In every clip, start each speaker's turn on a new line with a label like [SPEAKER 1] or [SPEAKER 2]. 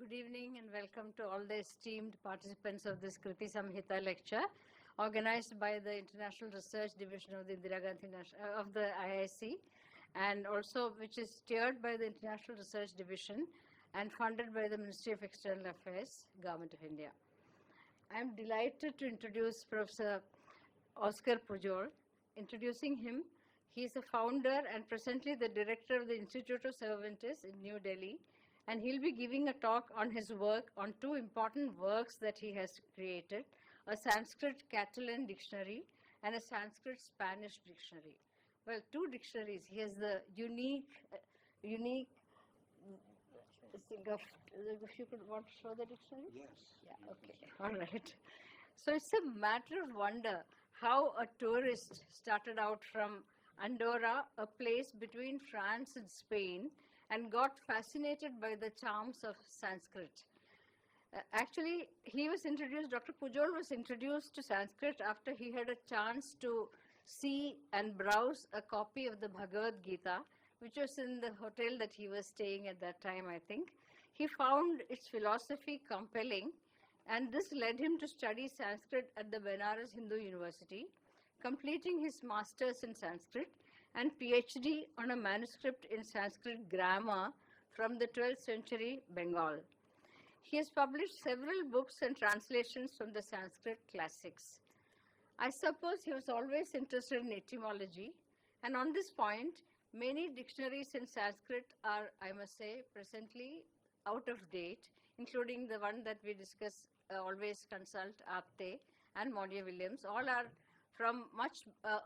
[SPEAKER 1] Good evening and welcome to all the esteemed participants of this Kriti Samhita lecture organized by the International Research Division of the Indira Gandhi of the IIC, and also which is steered by the International Research Division and funded by the Ministry of External Affairs, Government of India. I am delighted to introduce Professor Òscar Pujol. Introducing him, he is a founder and presently the director of the Instituto Cervantes in New Delhi, and he'll be giving a talk on his work on two important works that he has created, a Sanskrit-Catalan Dictionary and a Sanskrit-Spanish Dictionary. Well, two dictionaries. He has the unique thing of, if you could want to show the dictionary?
[SPEAKER 2] Yes.
[SPEAKER 1] Yeah, okay, all right. So it's a matter of wonder how a tourist started out from Andorra, a place between France and Spain, and got fascinated by the charms of Sanskrit. Actually, he was introduced, Dr. Pujol was introduced to Sanskrit after he had a chance to see and browse a copy of the Bhagavad Gita, which was in the hotel that he was staying at that time, I think. He found its philosophy compelling, and this led him to study Sanskrit at the Banaras Hindu University, completing his master's in Sanskrit and PhD on a manuscript in Sanskrit Grammar from the 12th century Bengal. He has published several books and translations from the Sanskrit classics. I suppose he was always interested in etymology, and on this point, many dictionaries in Sanskrit are, I must say, presently out of date, including the one that we discuss, always consult, Apte and Monier Williams. All are from much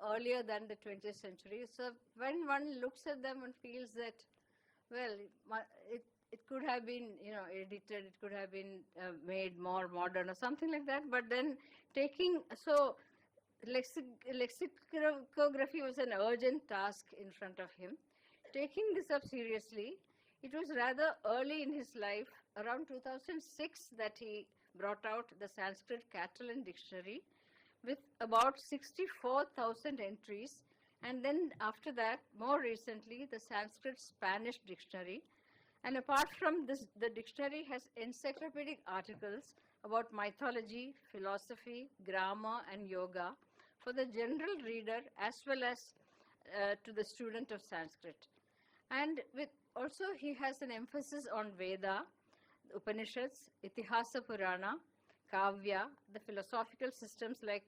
[SPEAKER 1] earlier than the 20th century. So when one looks at them and feels that, well, it could have been, edited, it could have been made more modern or something like that. But then lexicography was an urgent task in front of him. Taking this up seriously, it was rather early in his life, around 2006, that he brought out the Sanskrit-Catalan Dictionary, with about 64,000 entries, and then after that, more recently, the Sanskrit-Spanish Dictionary. And apart from this, the dictionary has encyclopedic articles about mythology, philosophy, grammar, and yoga for the general reader as well as to the student of Sanskrit. And also he has an emphasis on Veda, Upanishads, Itihasa Purana, Kavya, the philosophical systems like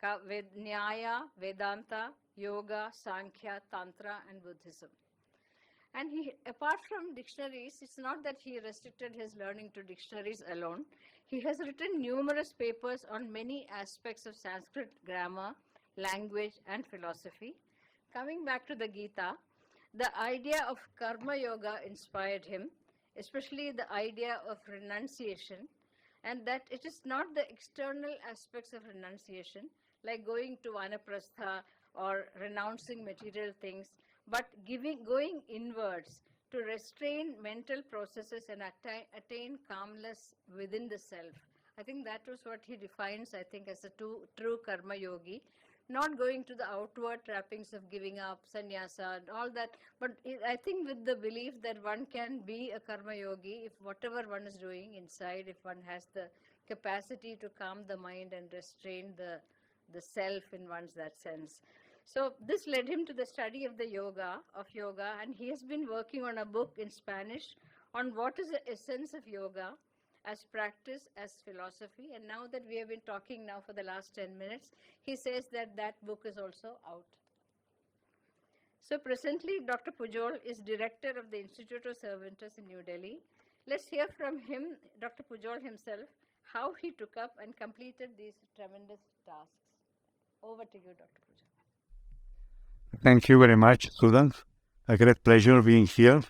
[SPEAKER 1] Nyaya, Vedanta, Yoga, Sankhya, Tantra, and Buddhism. And apart from dictionaries, it's not that he restricted his learning to dictionaries alone. He has written numerous papers on many aspects of Sanskrit grammar, language, and philosophy. Coming back to the Gita, the idea of Karma Yoga inspired him, especially the idea of renunciation, and that it is not the external aspects of renunciation, like going to vanaprastha or renouncing material things, but going inwards to restrain mental processes and attain calmness within the self. I think that was what he defines, I think, as a true karma yogi. Not going to the outward trappings of giving up, sannyasa, and all that, but I think with the belief that one can be a karma yogi if whatever one is doing inside, if one has the capacity to calm the mind and restrain the self in one's that sense. So this led him to the study of yoga, and he has been working on a book in Spanish on what is the essence of yoga as practice, as philosophy. And now that we have been talking now for the last 10 minutes, he says that that book is also out. So presently, Dr. Pujol is director of the Instituto Cervantes in New Delhi. Let's hear from him, Dr. Pujol himself, how he took up and completed these tremendous tasks. Over to you, Dr. Pujol.
[SPEAKER 2] Thank you very much, Sudha. A great pleasure being here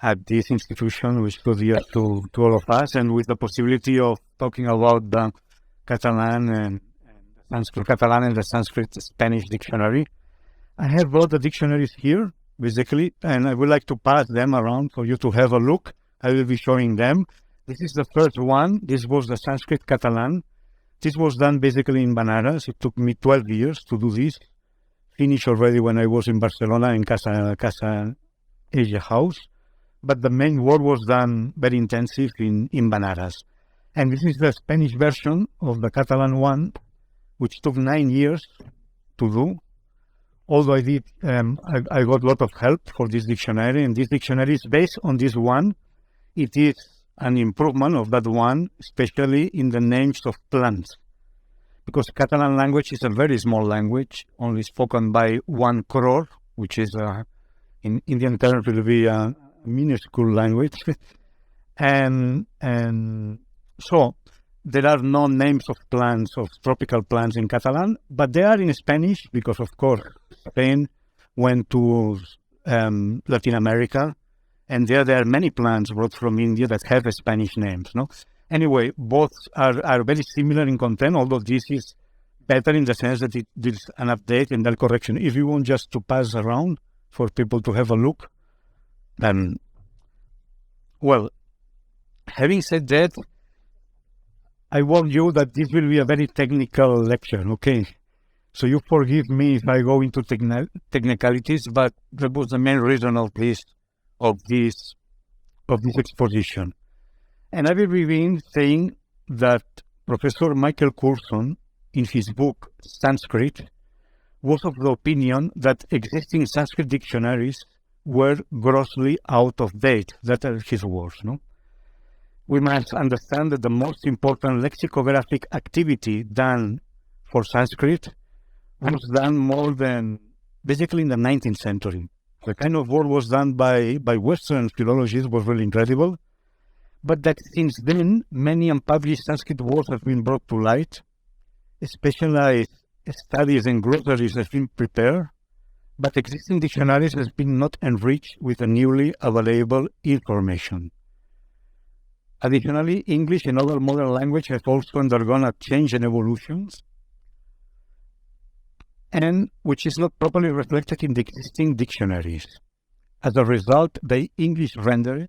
[SPEAKER 2] at this institution, which was dear to all of us, and with the possibility of talking about the Catalan and Sanskrit-Catalan and the Sanskrit-Spanish Dictionary. I have brought the dictionaries here, basically, and I would like to pass them around for you to have a look. I will be showing them. This is the first one. This was the Sanskrit-Catalan. This was done basically in Banaras. It took me 12 years to do this. Finished already when I was in Barcelona in Casa Asia house. but the main work was done very intensive in Banaras. And this is the Spanish version of the Catalan one, which took 9 years to do. Although I got a lot of help for this dictionary, and this dictionary is based on this one. It is an improvement of that one, especially in the names of plants. Because Catalan language is a very small language, only spoken by 1 crore, which is, in Indian terms, will be a minuscule language. and so there are no names of plants, of tropical plants in Catalan, but they are in Spanish because, of course, Spain went to Latin America, and there are many plants brought from India that have Spanish names, no? Anyway, both are very similar in content, although this is better in the sense that it is an update and a correction. If you want just to pass around for people to have a look, then, well, having said that, I warn you that this will be a very technical lecture, okay? So you forgive me if I go into technicalities, but that was the main reason of this exposition. And I will begin saying that Professor Michael Courson, in his book Sanskrit, was of the opinion that existing Sanskrit dictionaries were grossly out of date. That are his words, no? We must understand that the most important lexicographic activity done for Sanskrit was done more than basically in the 19th century. The kind of work was done by Western philologists was really incredible. But that since then, many unpublished Sanskrit works have been brought to light. Specialized studies and glossaries have been prepared, but existing dictionaries have been not enriched with the newly available information. Additionally, English and other modern languages have also undergone a change and evolutions, and which is not properly reflected in the existing dictionaries. As a result, the English rendering,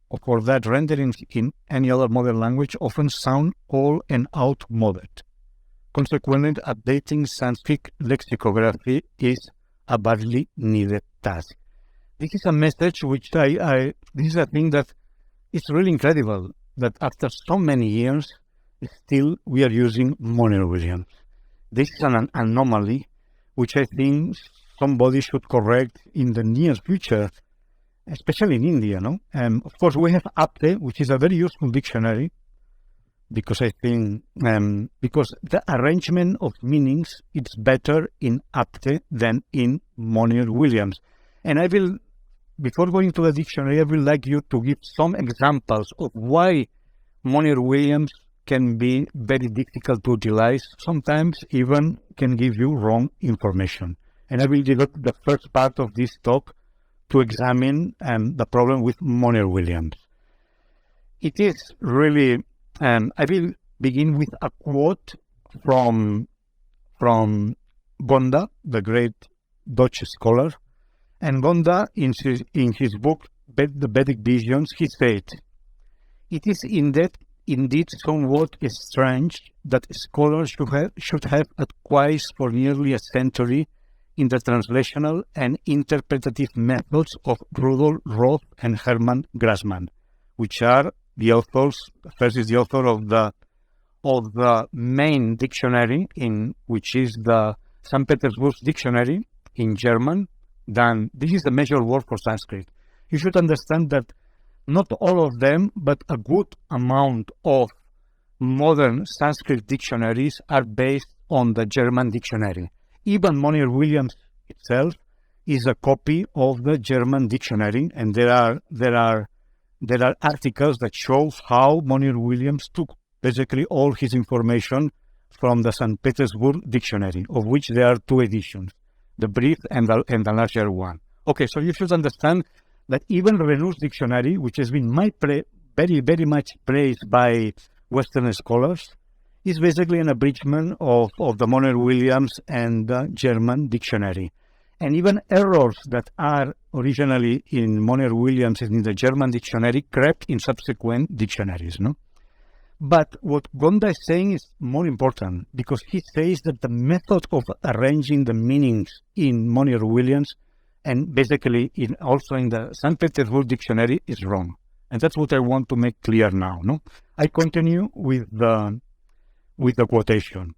[SPEAKER 2] or for that renderings in any other modern language, often sound all and outmoded. Consequently, updating Sanskrit lexicography is a badly needed task. This is a message which this is a thing that is really incredible, that after so many years, still we are using Monier-Williams. This is an anomaly which I think somebody should correct in the near future, especially in India, no? Of course, we have Apte, which is a very useful dictionary, because I think, because the arrangement of meanings is better in Apte than in Monier-Williams. And I will, before going to the dictionary, I would like you to give some examples of why Monier-Williams can be very difficult to utilize, sometimes even can give you wrong information. And I will devote the first part of this talk to examine the problem with Monier-Williams. It is really, I will begin with a quote from Gonda, the great Dutch scholar. And Gonda, in his book, The Vedic Visions, he said, "It is indeed somewhat strange that scholars should have acquired for nearly a century in the translational and interpretative methods of Rudolf Roth and Hermann Grassmann, which are the authors. First is the author of the main dictionary, which is the St. Petersburg Dictionary in German. Then this is the major work for Sanskrit. You should understand that not all of them, but a good amount of modern Sanskrit dictionaries are based on the German dictionary. Even Monier-Williams itself is a copy of the German dictionary, and there are articles that show how Monier-Williams took basically all his information from the St. Petersburg Dictionary, of which there are 2 editions, the brief and the larger one. Okay, so you should understand that even Renou's dictionary, which has been very, very much praised by Western scholars, is basically an abridgment of the Monier-Williams and the German dictionary. And even errors that are originally in Monier-Williams and in the German dictionary crept in subsequent dictionaries, no? But what Gonda is saying is more important, because he says that the method of arranging the meanings in Monier-Williams and basically also in the St. Petersburg dictionary is wrong. And that's what I want to make clear now. No, I continue with the quotation.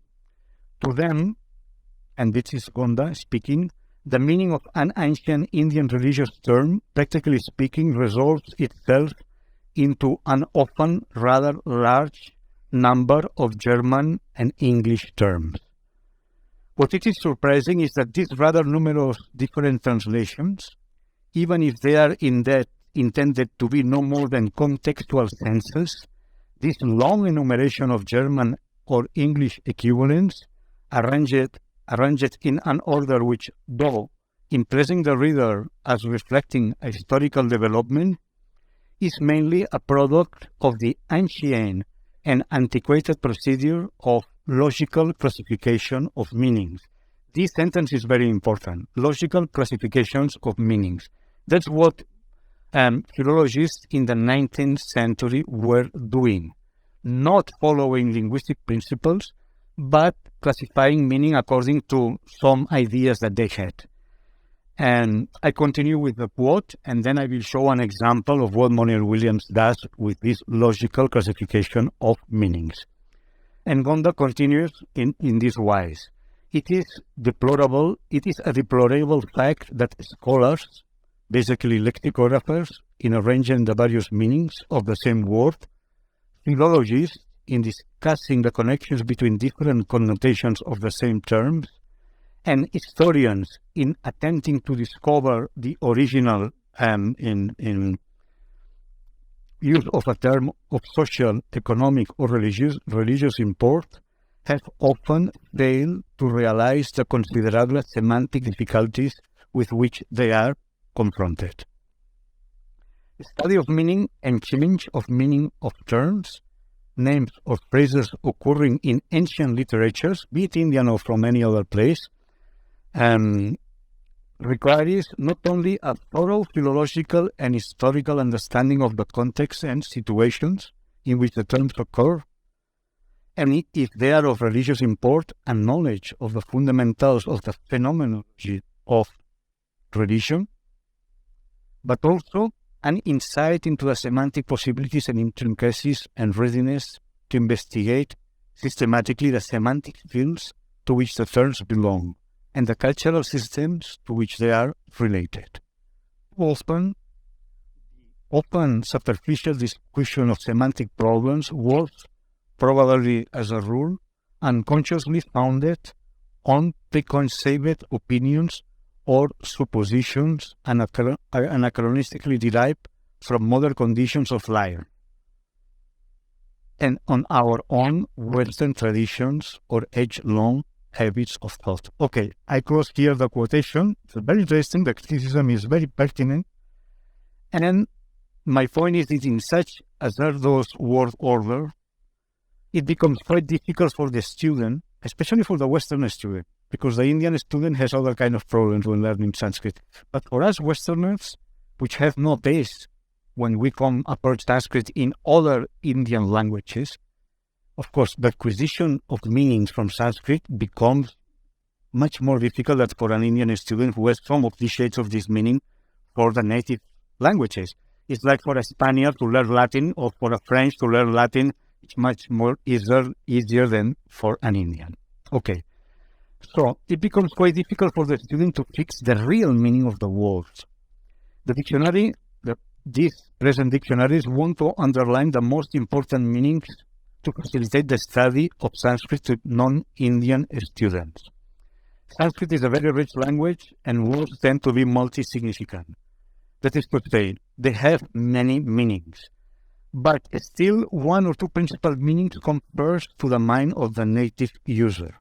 [SPEAKER 2] To them, and this is Gonda speaking, the meaning of an ancient Indian religious term, practically speaking, resolves itself into an often rather large number of German and English terms. What it is surprising is that these rather numerous different translations, even if they are intended to be no more than contextual senses, this long enumeration of German or English equivalents, arranged in an order which, though impressing the reader as reflecting a historical development, is mainly a product of the ancient and antiquated procedure of logical classification of meanings. This sentence is very important. Logical classifications of meanings. That's what philologists in the 19th century were doing. Not following linguistic principles, but classifying meaning according to some ideas that they had. And I continue with the quote, and then I will show an example of what Monier-Williams does with this logical classification of meanings. And Gonda continues in this wise. It is a deplorable fact that scholars, basically lexicographers, in arranging the various meanings of the same word, philologists, in discussing the connections between different connotations of the same terms, and historians in attempting to discover the original in use of a term of social, economic, or religious import, have often failed to realize the considerable semantic difficulties with which they are confronted. The study of meaning and change of meaning of terms, names or phrases occurring in ancient literatures, be it Indian or from any other place, requires not only a thorough philological and historical understanding of the context and situations in which the terms occur, and if they are of religious import, a knowledge of the fundamentals of the phenomenology of religion, but also an insight into the semantic possibilities and intricacies and readiness to investigate systematically the semantic fields to which the terms belong and the cultural systems to which they are related. Often superficial discussion of semantic problems was, probably as a rule, unconsciously founded on preconceived opinions or suppositions anachronistically derived from modern conditions of life, and on our own Western traditions or age-long habits of thought. Okay, I close here the quotation. It's very interesting. The criticism is very pertinent. And my point is that in such a those word order, it becomes quite difficult for the student, especially for the Western student, because the Indian student has other kind of problems when learning Sanskrit. But for us Westerners, which have no base when we come approach Sanskrit in other Indian languages, of course, the acquisition of meanings from Sanskrit becomes much more difficult than for an Indian student who has some of the shades of this meaning for the native languages. It's like for a Spaniard to learn Latin or for a French to learn Latin. It's much more easier than for an Indian. Okay, so it becomes quite difficult for the student to fix the real meaning of the words. The dictionary, these present dictionaries want to underline the most important meanings to facilitate the study of Sanskrit to non-Indian students. Sanskrit is a very rich language and words tend to be multi-significant. That is to say, they have many meanings, but still one or two principal meanings come first to the mind of the native user.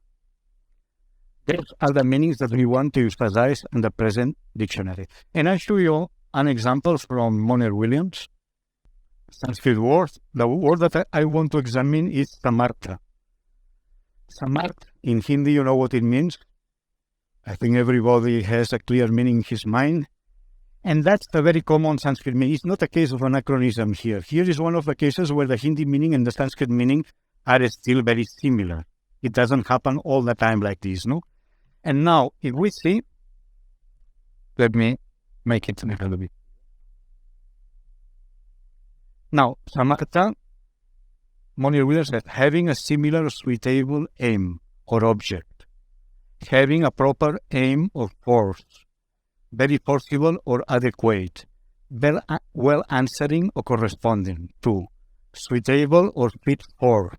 [SPEAKER 2] Those are the meanings that we want to emphasize in the present dictionary. And I show you an example from Monier-Williams. Sanskrit word. The word that I want to examine is Samartha. Samarth, in Hindi, you know what it means. I think everybody has a clear meaning in his mind. And that's a very common Sanskrit meaning. It's not a case of anachronism here. Here is one of the cases where the Hindi meaning and the Sanskrit meaning are still very similar. It doesn't happen all the time like this, no? And now, if we see Let me make it a little bit. Now, Samartha, Moni Reader said, having a similar suitable aim or object, having a proper aim or force, very forcible or adequate, well answering or corresponding to, suitable or fit for.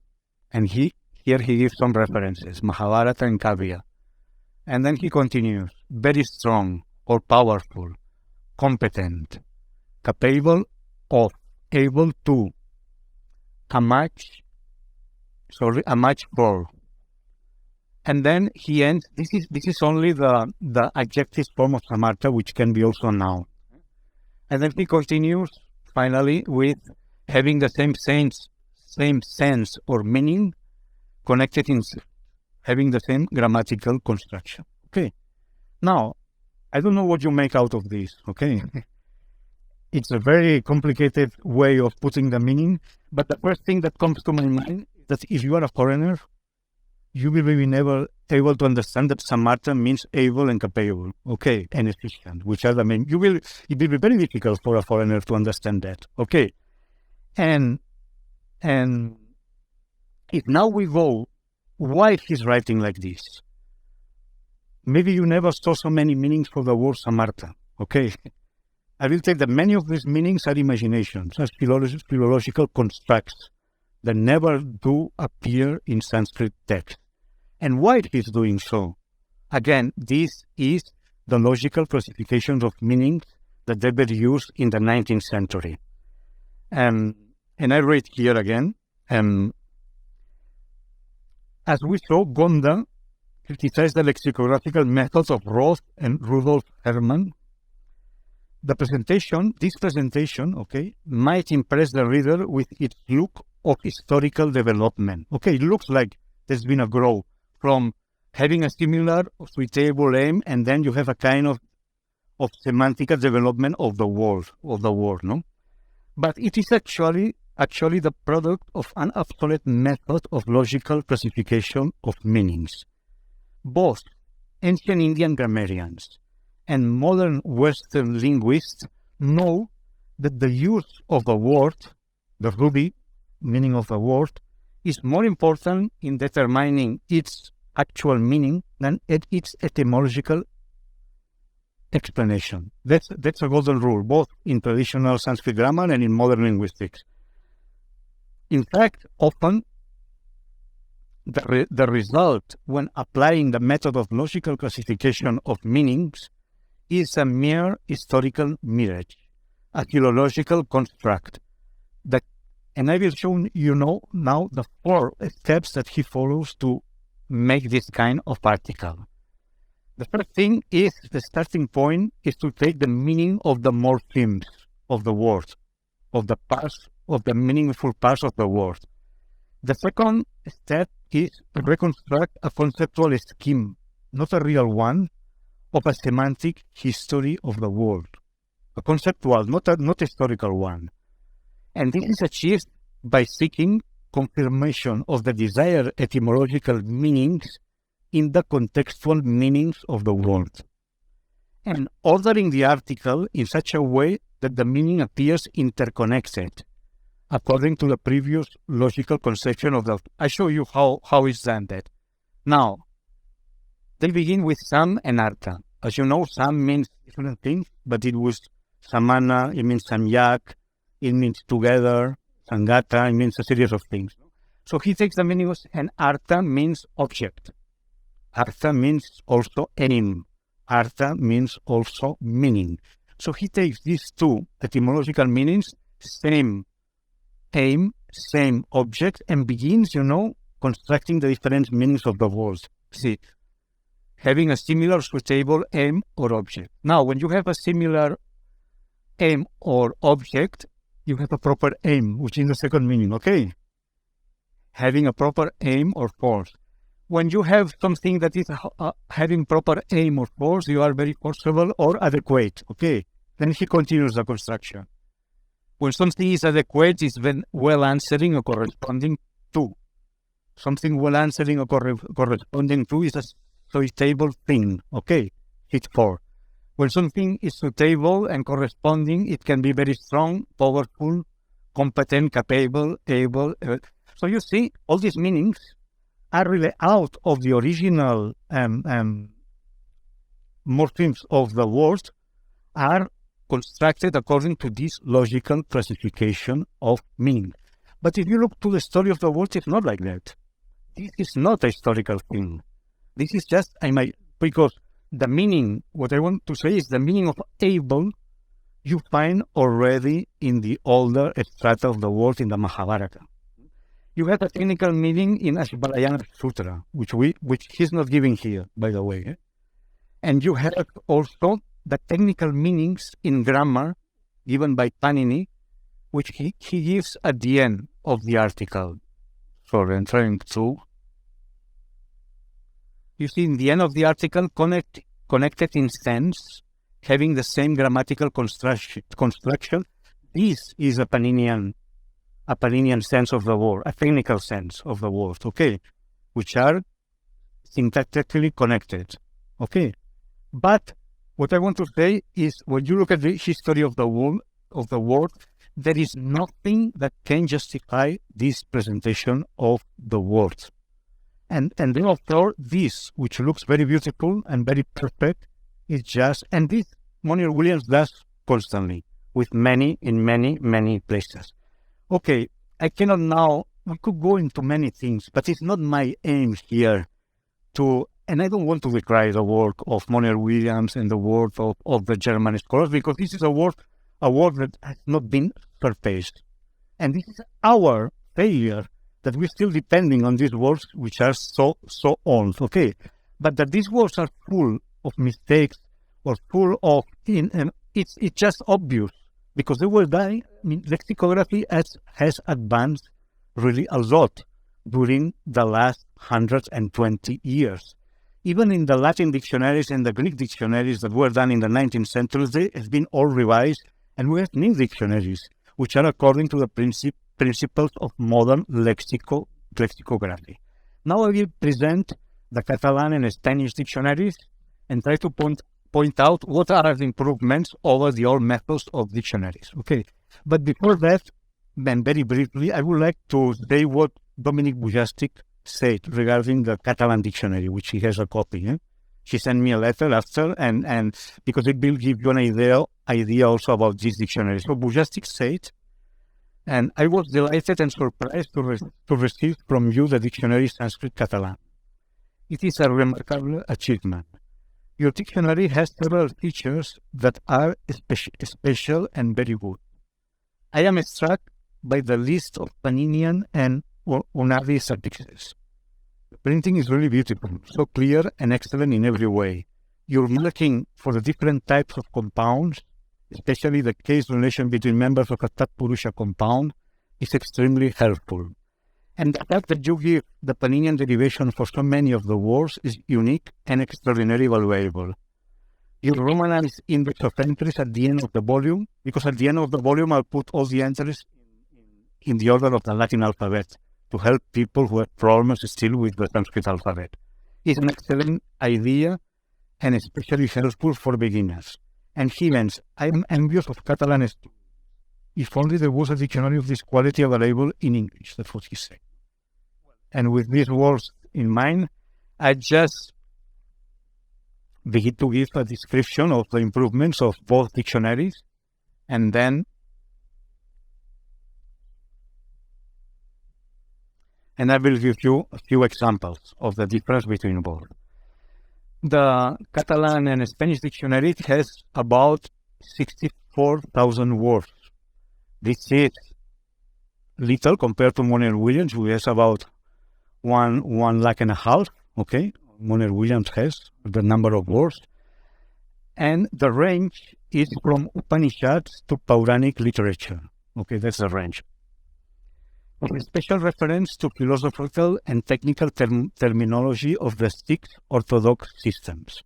[SPEAKER 2] And here he gives some references, Mahabharata and Kavya. And then he continues, very strong or powerful, competent, capable of, able to, a match for. And then he ends, this is only the adjective form of Samartha, which can be also noun. And then he continues finally with having the same sense or meaning connected in having the same grammatical construction. Okay. Now, I don't know what you make out of this, okay? It's a very complicated way of putting the meaning, but the first thing that comes to my mind is that if you are a foreigner, you will be never able to understand that Samartha means able and capable, okay, and efficient, which are the main. It will be very difficult for a foreigner to understand that, okay? And if now we go, why he's writing like this? Maybe you never saw so many meanings for the word Samartha, okay? I will take that many of these meanings are imaginations, as philological constructs that never do appear in Sanskrit text. And why he's doing so? Again, this is the logical classifications of meanings that they were used in the 19th century. And I read here again, as we saw, Gonda criticized the lexicographical methods of Roth and Rudolf Hermann. This presentation, okay, might impress the reader with its look of historical development. Okay, it looks like there's been a growth from having a similar suitable aim, and then you have a kind of semantic development of the word, no? But it is actually the product of an obsolete method of logical classification of meanings. Both ancient Indian grammarians and modern Western linguists know that the use of the word, the Ruby meaning of the word, is more important in determining its actual meaning than its etymological explanation. That's a golden rule, both in traditional Sanskrit grammar and in modern linguistics. In fact, often the result when applying the method of logical classification of meanings is a mere historical mirage, a philological construct. And I will show you now the 4 steps that he follows to make this kind of article. The first thing is, the starting point is to take the meaning of the morphemes of the word, of the meaningful parts of the word. The second step is to reconstruct a conceptual scheme, not a real one, of a semantic history of the word. A conceptual, not a historical one. And this is achieved by seeking confirmation of the desired etymological meanings in the contextual meanings of the word, and ordering the article in such a way that the meaning appears interconnected, according to the previous logical conception of the... I show you how is done that. Now, they begin with Sam and Artha. As you know, Sam means different things, but it was Samana, it means Samyak, it means together, Sangata, it means a series of things. So he takes the meaning, and Artha means object. Artha means also aim. Artha means also meaning. So he takes these 2 etymological meanings, same aim, same object, and begins, constructing the different meanings of the words. See, having a similar suitable aim or object. Now, when you have a similar aim or object, you have a proper aim, which is the second meaning, okay? Having a proper aim or force. When you have something that is having proper aim or force, you are very forcible or adequate, okay? Then he continues the construction. When something is adequate, it's when well answering or corresponding to. Something well answering or corresponding to is a suitable thing, okay? Fit for. When something is suitable and corresponding, it can be very strong, powerful, competent, capable, able. So you see, all these meanings are really out of the original morphemes of the word, are constructed according to this logical classification of meaning. But if you look to the story of the word, it's not like that. This is not a historical thing. This is just, because the meaning, what I want to say is the meaning of able, you find already in the older strata of the world in the Mahabharata. You have a technical meaning in Ashvalayana Sutra, which he's not giving here, by the way. And you have also the technical meanings in grammar given by Panini, which he gives at the end of the article. Sorry, I'm trying to... You see, in the end of the article, connected in sense, having the same grammatical construction. This is a Paninian sense of the word, a technical sense of the word, okay, which are syntactically connected, okay. But what I want to say is, when you look at the history of the word, there is nothing that can justify this presentation of the word. And therefore, this, which looks very beautiful and very perfect, is just, and this Monier Williams does constantly, with in many places. Okay, I cannot now, I could go into many things, but it's not my aim here to, and I don't want to decry the work of Monier Williams and the work of the German scholars, because this is a work that has not been surfaced. And this is our failure, that we're still depending on these words which are so old, okay? But that these words are full of mistakes or full of, it's just obvious, because they were dying. I mean, lexicography has advanced really a lot during the last 120 years. Even in the Latin dictionaries and the Greek dictionaries that were done in the 19th century, they have been all revised, and we have new dictionaries, which are according to the principles of modern lexicography. Now I will present the Catalan and Spanish dictionaries and try to point out what are the improvements over the old methods of dictionaries. Okay, but before that, then very briefly, I would like to say what Dominic Bujastic said regarding the Catalan dictionary, which he has a copy. She sent me a letter after, and because it will give you an idea also about this dictionary. So Bujastic said, and I was delighted and surprised to receive from you the dictionary Sanskrit-Catalan. It is a remarkable achievement. Your dictionary has several features that are special and very good. I am struck by the list of Paninian and Unadi suffixes. The printing is really beautiful, so clear and excellent in every way. Your marking for the different types of compounds, especially the case relation between members of a Tat-Purusha compound, is extremely helpful. And the fact that you give the Paninian derivation for so many of the words is unique and extraordinarily valuable. You romanize index of entries at the end of the volume, because at the end of the volume I'll put all the entries in the order of the Latin alphabet to help people who have problems still with the Sanskrit alphabet. It's an excellent idea and especially helpful for beginners. And he means, I am envious of Catalan students. If only there was a dictionary of this quality available in English, that's what he said. And with these words in mind, I just begin to give a description of the improvements of both dictionaries, and then I will give you a few examples of the difference between both. The Catalan and Spanish dictionary has about 64,000 words. This is little compared to Monier Williams, who has about 1.5 lakh, okay? Monier Williams has the number of words. And the range is from Upanishads to Puranic literature. Okay, that's the range. With special reference to philosophical and technical terminology of the 6 orthodox systems.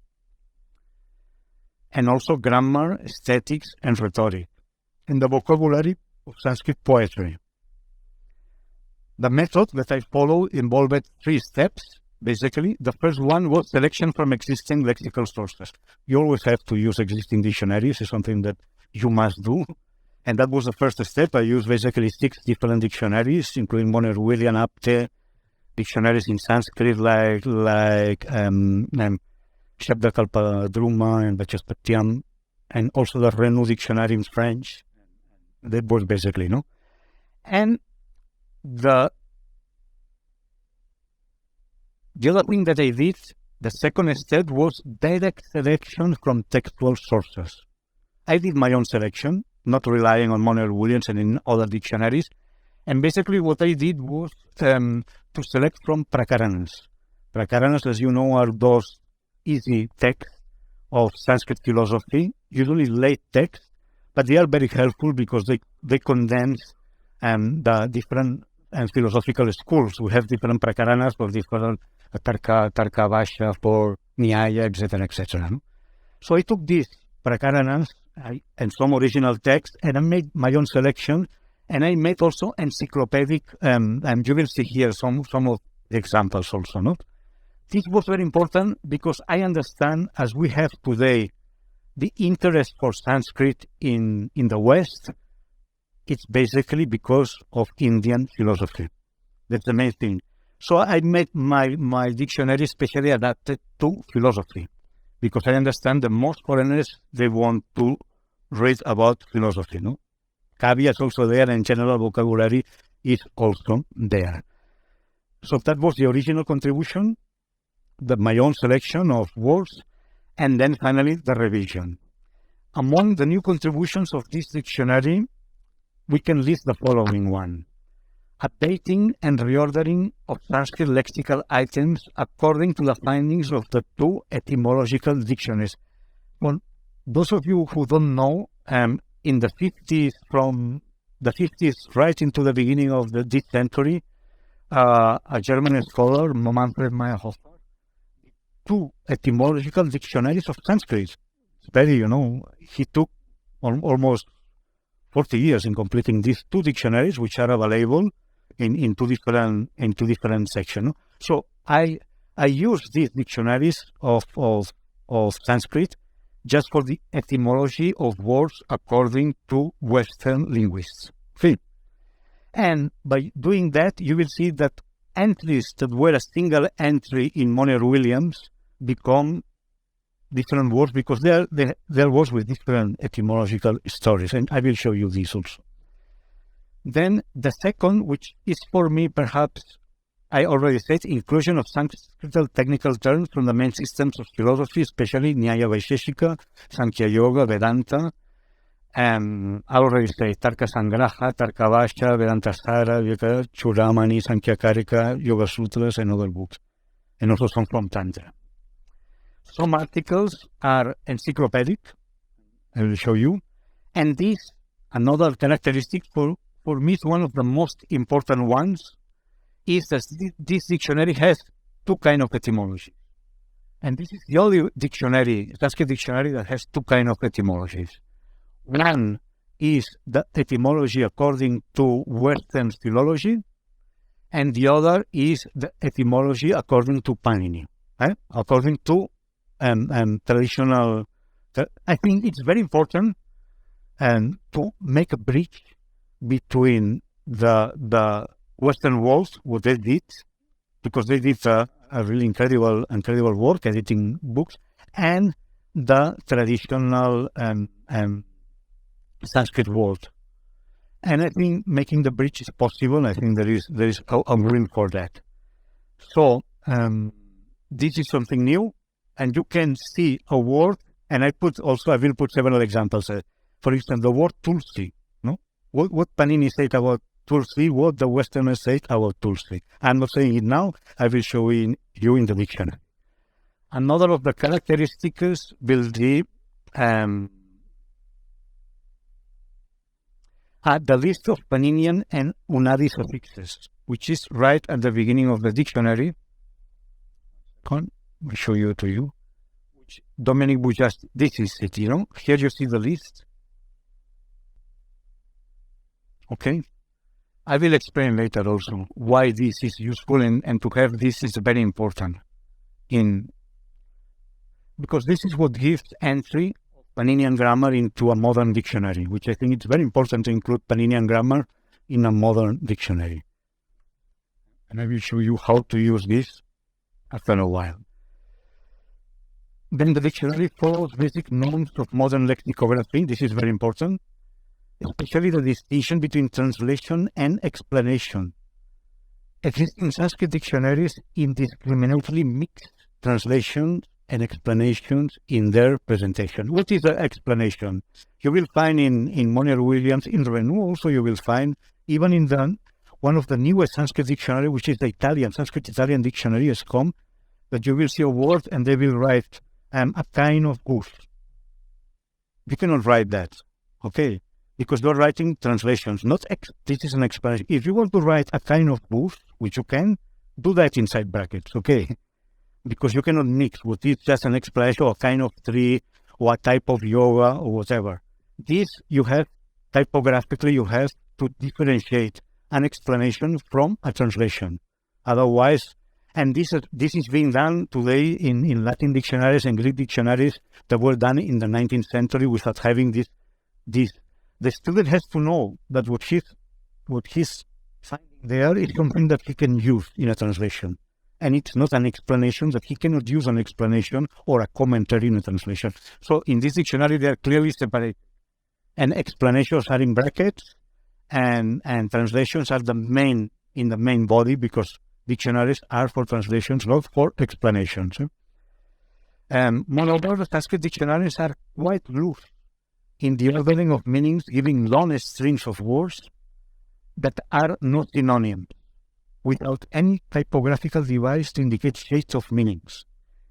[SPEAKER 2] And also grammar, aesthetics, and rhetoric. And the vocabulary of Sanskrit poetry. The method that I follow involved 3 steps, basically. The first one was selection from existing lexical sources. You always have to use existing dictionaries. It's something that you must do. And that was the first step. I used basically 6 different dictionaries, including Moner-William, Apte, dictionaries in Sanskrit like Shabdakalpadruma and Vachaspatiam, and also the Renou dictionary in French. That was basically, no? And the other thing that I did, the second step, was direct selection from textual sources. I did my own selection, not relying on Moner-Williams and in other dictionaries. And basically what I did was to select from prakaranas. Prakaranas, as you know, are those easy texts of Sanskrit philosophy, usually late texts, but they are very helpful because they condense the different philosophical schools. We have different prakaranas for different Tarka Bhasha, for Nyaya, etc., etc. So I took these prakaranas and some original text, and I made my own selection, and I made also encyclopedic, and you will see here some of the examples also, no? This was very important because I understand, as we have today, the interest for Sanskrit in the West, it's basically because of Indian philosophy. That's the main thing. So I made my dictionary specially adapted to philosophy, because I understand that most foreigners, they want to read about philosophy, no? Caveat is also there, and general vocabulary is also there. So that was the original contribution, my own selection of words, and then finally the revision. Among the new contributions of this dictionary, we can list the following one: updating and reordering of Sanskrit lexical items according to the findings of the 2 etymological dictionaries. Well, those of you who don't know, in the 50s, from the 50s right into the beginning of this century, a German scholar, Manfred Meyerhofer, 2 etymological dictionaries of Sanskrit. It's very, he took almost 40 years in completing these 2 dictionaries, which are available in two different sections. So I use these dictionaries of Sanskrit just for the etymology of words according to Western linguists. Okay. And by doing that, you will see that entries that were a single entry in Moner-Williams become different words because they're words with different etymological stories, and I will show you this also. Then the second, which is for me perhaps, I already said, inclusion of Sanskrit technical terms from the main systems of philosophy, especially Nyaya Vaisheshika, Sankhya Yoga, Vedanta. I already said Tarka Sangraha, Tarka Bhasha, Vedanta Sara, Chudamani, Sankhya Karika, Yoga Sutras, and other books, and also some from Tantra. Some articles are encyclopedic, I will show you, and this, another characteristic for me, is one of the most important ones, is that this dictionary has 2 kinds of etymology. And this is the only dictionary, Sanskrit dictionary, that has 2 kinds of etymologies. One is the etymology according to Western philology, and the other is the etymology according to Panini, according to traditional. I think it's very important to make a bridge between the Western world, what they did, because they did a really incredible work editing books, and the traditional Sanskrit world. And I think making the bridge is possible. I think there is a room for that. So this is something new, and you can see a word, and I will put several examples. For instance, the word Tulsi. No, what Panini said about Tulsi, what the Westerners say about Tulsi. I'm not saying it now. I will show you in the dictionary. Another of the characteristics will be the list of Paninian and Unadi suffixes, which is right at the beginning of the dictionary. Let me show you to you. Dominic Bujast, this is it, Here you see the list. Okay. I will explain later also why this is useful, and to have this is very important because this is what gives entry of Paninian grammar into a modern dictionary, which I think it's very important to include Paninian grammar in a modern dictionary. And I will show you how to use this after a while. Then the dictionary follows basic norms of modern lexicography. This is very important, especially the distinction between translation and explanation. Existing Sanskrit dictionaries indiscriminately mix translations and explanations in their presentation. What is the explanation? You will find in Moner-Williams, in Renou also you will find, even in one of the newest Sanskrit dictionary, which is the Italian, Sanskrit-Catalan Dictionary, SCOM, that you will see a word and they will write a kind of goose. You cannot write that, okay? Because you're writing translations, this is an explanation. If you want to write a kind of goose, which you can, do that inside brackets, okay? Because you cannot mix what is just an explanation or a kind of tree or a type of yoga or whatever. This you have, typographically, you have to differentiate an explanation from a translation. Otherwise, and this is being done today in Latin dictionaries and Greek dictionaries that were done in the 19th century without having this. The student has to know that what he's finding there is something that he can use in a translation. And it's not an explanation, that he cannot use an explanation or a commentary in a translation. So in this dictionary, they are clearly separated. And explanations are in brackets, and translations are in the main body, because dictionaries are for translations, not for explanations. Moreover, the Sanskrit dictionaries are quite loose in the ordering of meanings, giving long strings of words that are not synonyms, without any typographical device to indicate shades of meanings.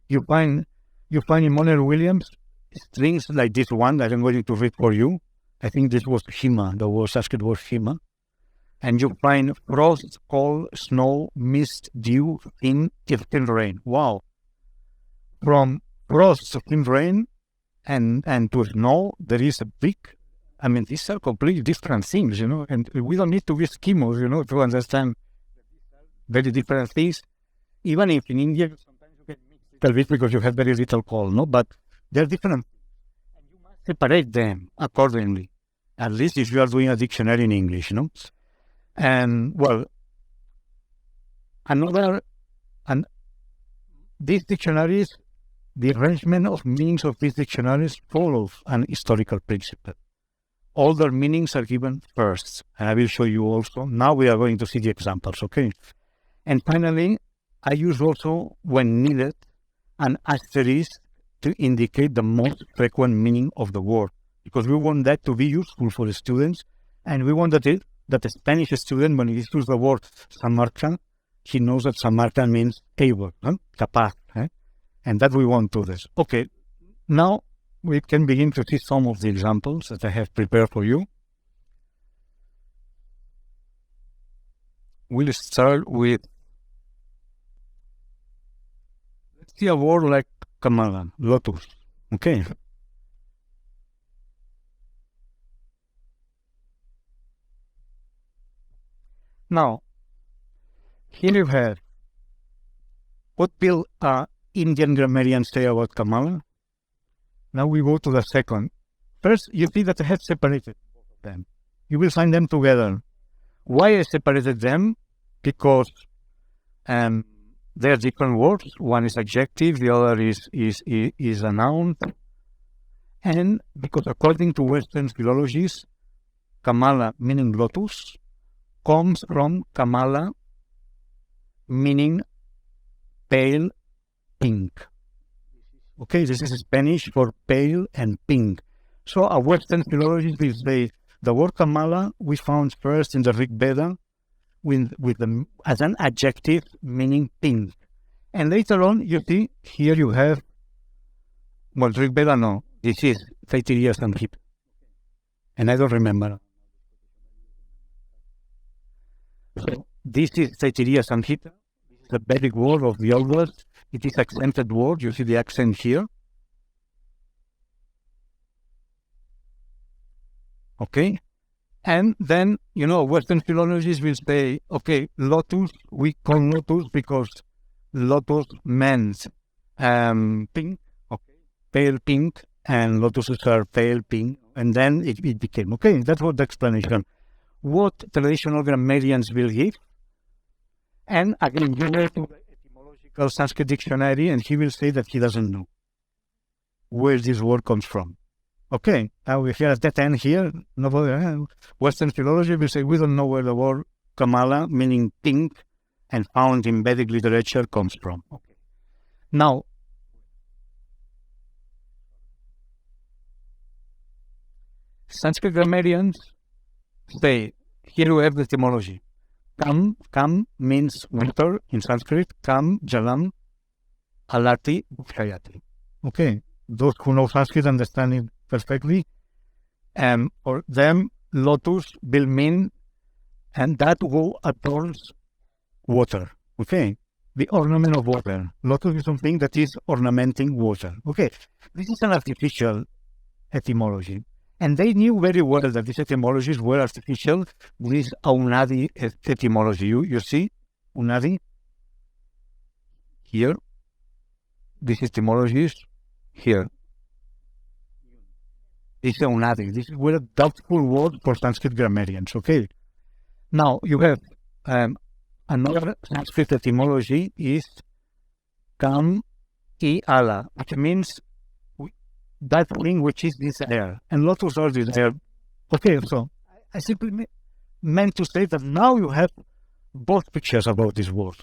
[SPEAKER 2] You find in Moner-Williams strings like this one that I'm going to read for you. I think this was Hima, the word Sanskrit word Hima. And you find frost, cold, snow, mist, dew, thin rain. Wow. From frost to thin rain and to snow, there is a big, these are completely different things, and we don't need to be Eskimos, to understand very different things. Even if in India, sometimes you can mix a little bit because you have very little cold, but they're different. And you must separate them accordingly, at least if you are doing a dictionary in English, And, well, these dictionaries, the arrangement of meanings of these dictionaries follows an historical principle. All their meanings are given first, and I will show you also. Now we are going to see the examples, okay? And finally, I use also, when needed, an asterisk to indicate the most frequent meaning of the word, because we want that to be useful for the students, and we want that the Spanish student, when he uses the word Samarthapāda, he knows that Samarthapāda means able, capaz, and that we want to this. Okay, now we can begin to see some of the examples that I have prepared for you. We'll start with, let's see a word like Kamala, lotus, okay? Now, here you have, what will Indian grammarians say about Kamala? Now we go to the second. First, you see that I have separated both of them. You will find them together. Why I separated them? Because they are different words. One is adjective, the other is a noun. And because according to Western philologies, Kamala, meaning lotus, comes from Kamala, meaning pale pink. Okay, this is Spanish for pale and pink. So a Western philologist will say the word Kamala we found first in the Rig Veda as an adjective meaning pink. And later on, you see, here you have, well, Rig Veda, no, this is Taittiriya Samhita. And I don't remember. So this is Taittiriya Samhita. This is a Vedic word of the old world. It is accented word. You see the accent here. Okay. And then, Western philologists will say, okay, lotus, we call lotus because lotus meant pink, okay, pale pink, and lotuses are pale pink. And then it became, okay, that was the explanation. What traditional grammarians will give. And again, you go to the etymological Sanskrit dictionary, and he will say that he doesn't know where this word comes from. Okay, now we're here at that end here. Nobody, Western philology will say we don't know where the word Kamala, meaning pink, and found in Vedic literature comes from. Okay. Now, Sanskrit grammarians say, here we have the etymology. Kam means water in Sanskrit. Kam, jalam, alati, bhayati. Okay, those who know Sanskrit understand it perfectly. For them, lotus will mean, and that will adorns water. Okay, the ornament of water. Lotus is something that is ornamenting water. Okay, this is an artificial etymology. And they knew very well that these etymologies were artificial. This Unadi etymology. You see, Unadi here. This etymology is here. This is Unadi. This is a doubtful word for Sanskrit grammarians. Okay. Now you have another Sanskrit etymology is Kam I Ala, which means that thing which is desire, and lotus are desire. Okay, so I simply meant to say that now you have both pictures about this word.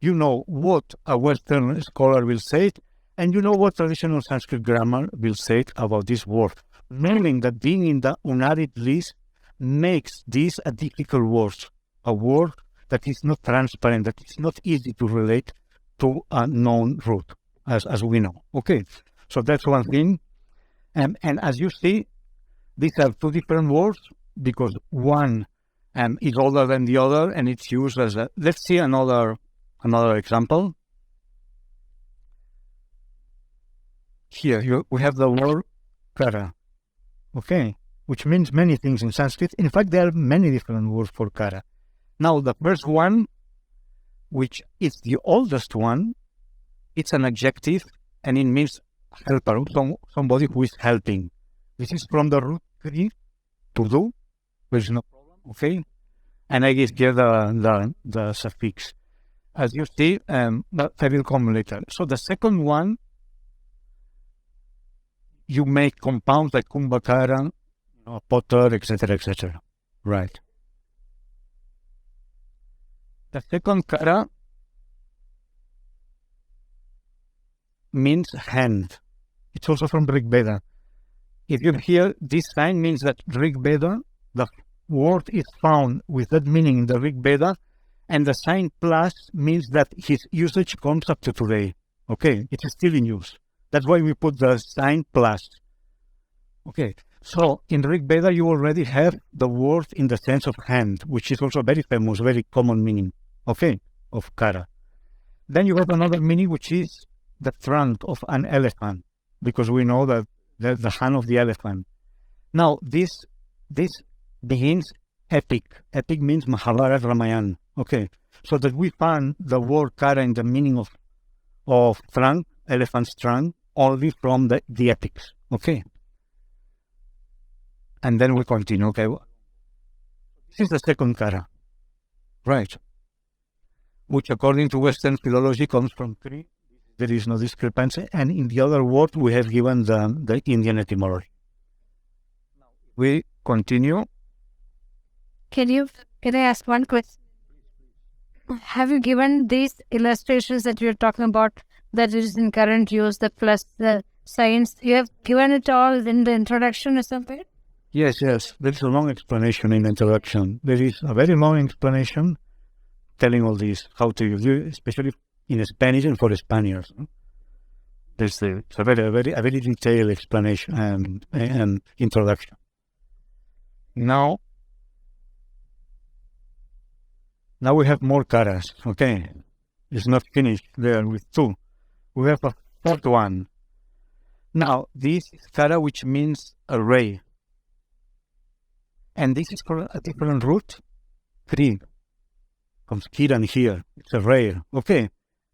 [SPEAKER 2] You know what a Western scholar will say, and you know what traditional Sanskrit grammar will say about this word, knowing that being in the unadded list makes this a difficult word, a word that is not transparent, that is not easy to relate to a known root, as we know. Okay, so that's one thing. And as you see, these are two different words because one is older than the other, and it's used as a. Let's see another example. Here we have the word kara, okay, which means many things in Sanskrit. In fact, there are many different words for kara. Now, the first one, which is the oldest one, it's an adjective, and it means helper, somebody who is helping. This is from the root kri, to do. There's no problem, okay? And I give here the suffix. As you see, but I will come later. So the second one, you make compounds like kumbhakara, potter, etc., etc. Right. The second kara means hand. It's also from Rig Veda. If you hear this sign means that Rig Veda, the word is found with that meaning in the Rig Veda, and the sign plus means that his usage comes up to today. Okay, it is still in use. That's why we put the sign plus. Okay, so in Rig Veda you already have the word in the sense of hand, which is also very famous, very common meaning, okay, of kara. Then you have another meaning which is the trunk of an elephant, because we know that the hand of the elephant. Now, this begins epic. Epic means Mahabharata, Ramayana. Okay, so that we find the word kara in the meaning of trunk, elephant's trunk, only from the epics. Okay, and then we continue. Okay, this is the second kara, right? Which, according to Western philology, comes from three. There is no discrepancy, and in the other word we have given the Indian etymology. We continue.
[SPEAKER 3] Can I ask one question? Have you given these illustrations that you're talking about that is in current use, the plus the signs? You have given it all in the introduction or something?
[SPEAKER 2] Yes. There is a long explanation in the introduction. There is a very long explanation telling all this, how to use it, especially in Spanish and for Spaniards. There's it's a very detailed explanation and introduction. Now we have more karas. Okay, it's not finished there with two. We have a third one. Now this is kara, which means array. And this is for a different root. Kri comes here and here. It's a rare. Okay.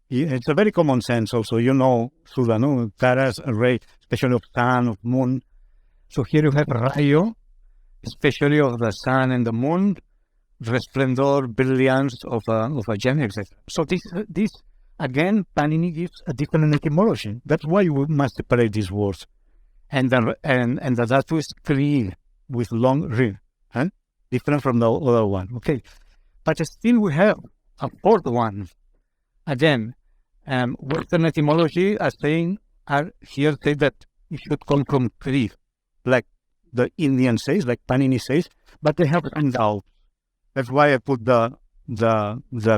[SPEAKER 2] It's a very common sense also. You know, Sudha, no? Taras, a ray, especially of sun, of moon. So here you have rayo, especially of the sun and the moon, resplendor, brilliance of a gem, etc. So this again, Panini gives a different etymology. That's why we must separate these words. And the dhatu is kri with long ri, huh? Different from the other one. Okay, but still we have a fourth one. Again, Western etymology are here say that it should come from kri, like the Indian says, like Panini says, but they have some doubts. That's why I put the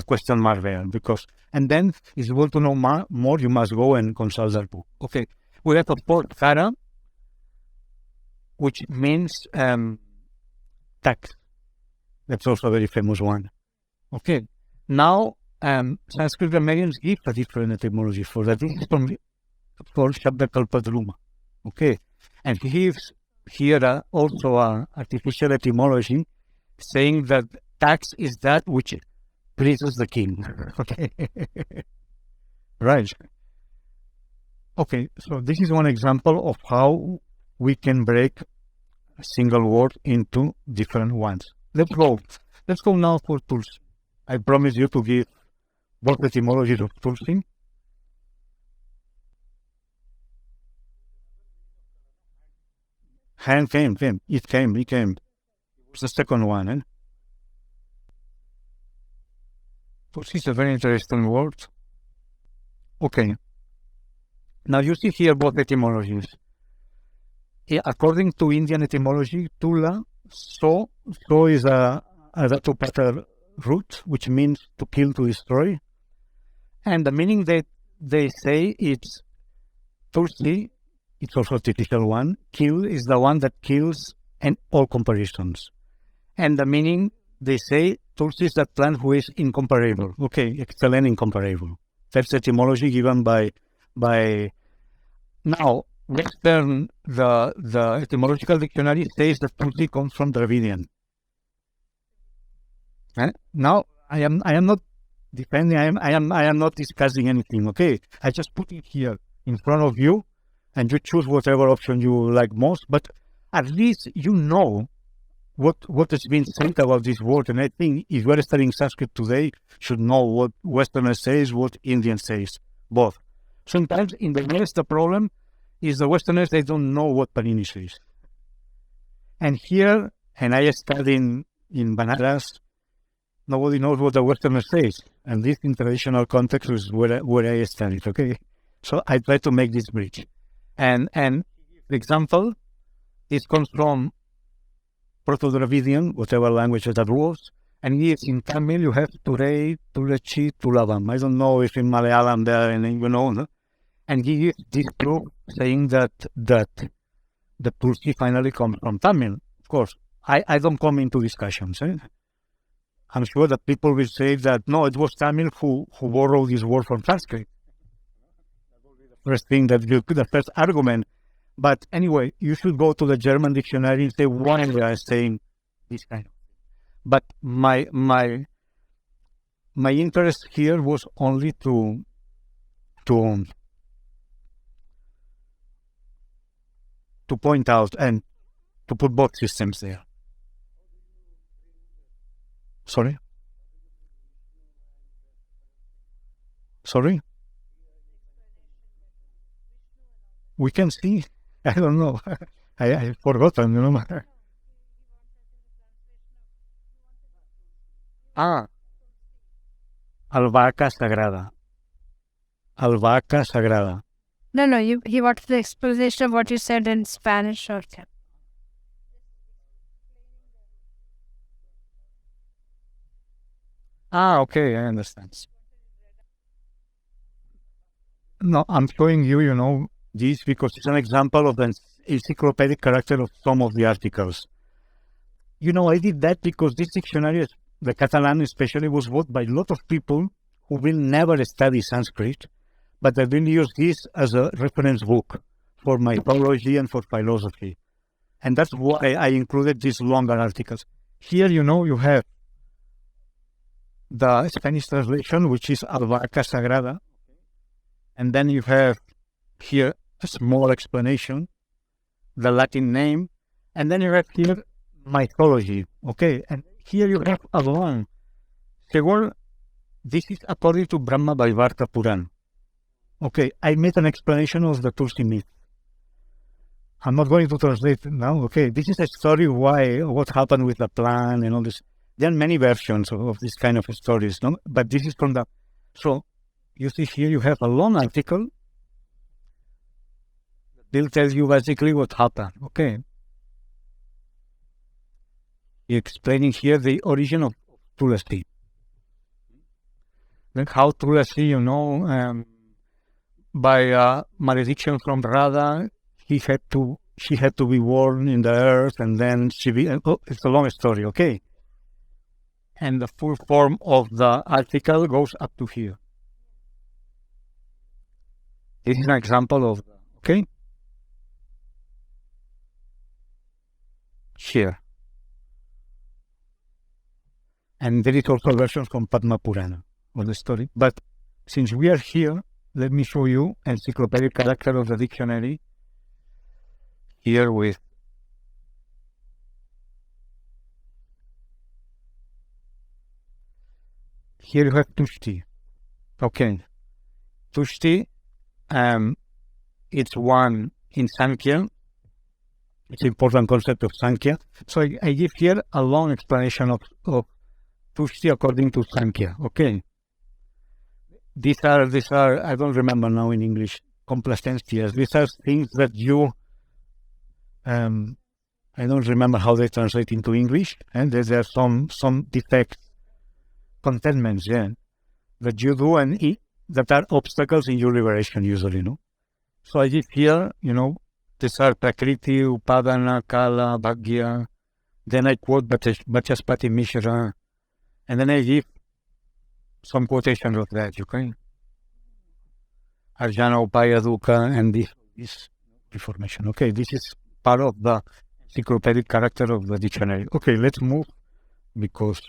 [SPEAKER 2] question mark there, because, and then if you want to know more, you must go and consult that book. Okay, we have a fourth kara, which means tax. That's also a very famous one. Okay, now Sanskrit Grammarians give a different etymology for that. This is for Shabda Kalpadruma. Okay, and he gives here also an artificial etymology saying that tax is that which pleases the king. Okay, right. Okay, so this is one example of how we can break a single word into different ones. Let's go now for Tulsi. I promise you to give both etymologies of Tulsi. Hand came. It came. It's the second one. Eh? Tulsi is a very interesting word. Okay. Now you see here both etymologies. According to Indian etymology, Tula, so is a Dhatu root, which means to kill, to destroy. And the meaning that they say it's Tulsi, it's also a typical one. Kill is the one that kills and all comparisons. And the meaning they say Tulsi is that plant who is incomparable. Okay, excellent, incomparable. That's the etymology given by now. Western, the etymological dictionary says that Tulsi comes from Dravidian. Now I am not defending. I am not discussing anything. Okay, I just put it here in front of you, and you choose whatever option you like most. But at least you know what has been said about this word. And I think if you are studying Sanskrit today, should know what Westerners says, what Indian says, both. Sometimes in the West, the problem is the Westerners, they don't know what Panini says. And here, and I studied in Banaras, nobody knows what the Westerner says. And this in traditional context is where I studied, okay? So I try to make this bridge. And the example, this comes from Proto-Dravidian, whatever language that was. And yes, in Tamil you have Turei, Tulechi, Tulavam. I don't know if in Malayalam there, and you know, no? And he gives this proof saying that the Tulsi finally comes from Tamil. Of course, I don't come into discussions. Eh? I'm sure that people will say that, no, it was Tamil who borrowed this word from Sanskrit. First thing that the first argument. But anyway, you should go to the German dictionary and say why they are saying this kind of thing. But my interest here was only to point out and to put both systems there. Sorry? We can see. I don't know. I've forgotten, you know. Albahaca sagrada. Albahaca sagrada.
[SPEAKER 3] No, he wants the explanation of what you said in Spanish or
[SPEAKER 2] Okay, I understand. No, I'm showing you, this because it's an example of the encyclopedic character of some of the articles. I did that because this dictionary, the Catalan especially, was bought by a lot of people who will never study Sanskrit, but I will use this as a reference book for my philology and for philosophy. And that's why I included these longer articles. Here, you have the Spanish translation, which is Albarca Sagrada. And then you have here a small explanation, the Latin name. And then you have here mythology, okay? And here you have a long. This is according to Brahma Vaivarta Puran. Okay, I made an explanation of the Tulsi myth. I'm not going to translate it now. Okay, this is a story what happened with the plant and all this. There are many versions of this kind of stories, no? But this is from the. So, you see here you have a long article. They'll tell you basically what happened. Okay. Explaining here the origin of Tulasi. Then how Tulasi, by malediction from Radha, she had to be born in the earth, and then it's a long story, okay? And the full form of the article goes up to here. This is an example of, okay? Here. And there is also versions from Padma Purana of the story. But since we are here, let me show you encyclopedic character of the dictionary. Here with here you have Tushti. Okay. Tushti, it's one in Sankhya. It's an important concept of Sankhya. So I give here a long explanation of Tushti according to Sankhya. Okay. These are I don't remember now in English, complacencies. These are things that you I don't remember how they translate into English, and there are some defects, contentments, that you do and that are obstacles in your liberation usually, no? So I give here, these are Prakriti, Upadana, Kala, Bhagya. Then I quote Vachaspati Mishra, and then I give some quotations of that, okay? Arjana, Upaya, Dukkha, and this information. Okay, this is part of the encyclopedic character of the dictionary. Okay, let's move, because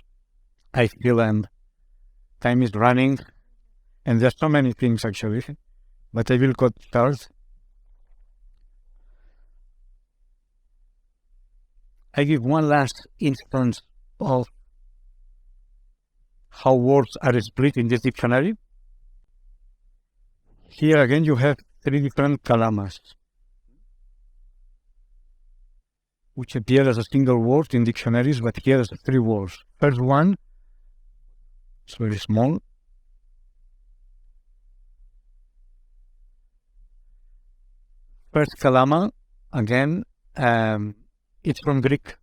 [SPEAKER 2] I feel time is running, and there's so many things actually, but I will start. I give one last instance of how words are split in this dictionary. Here again you have 3 different kalamas, which appear as a single word in dictionaries, but here as 3 words. First one, it's very small. First kalama, again, it's from Greek,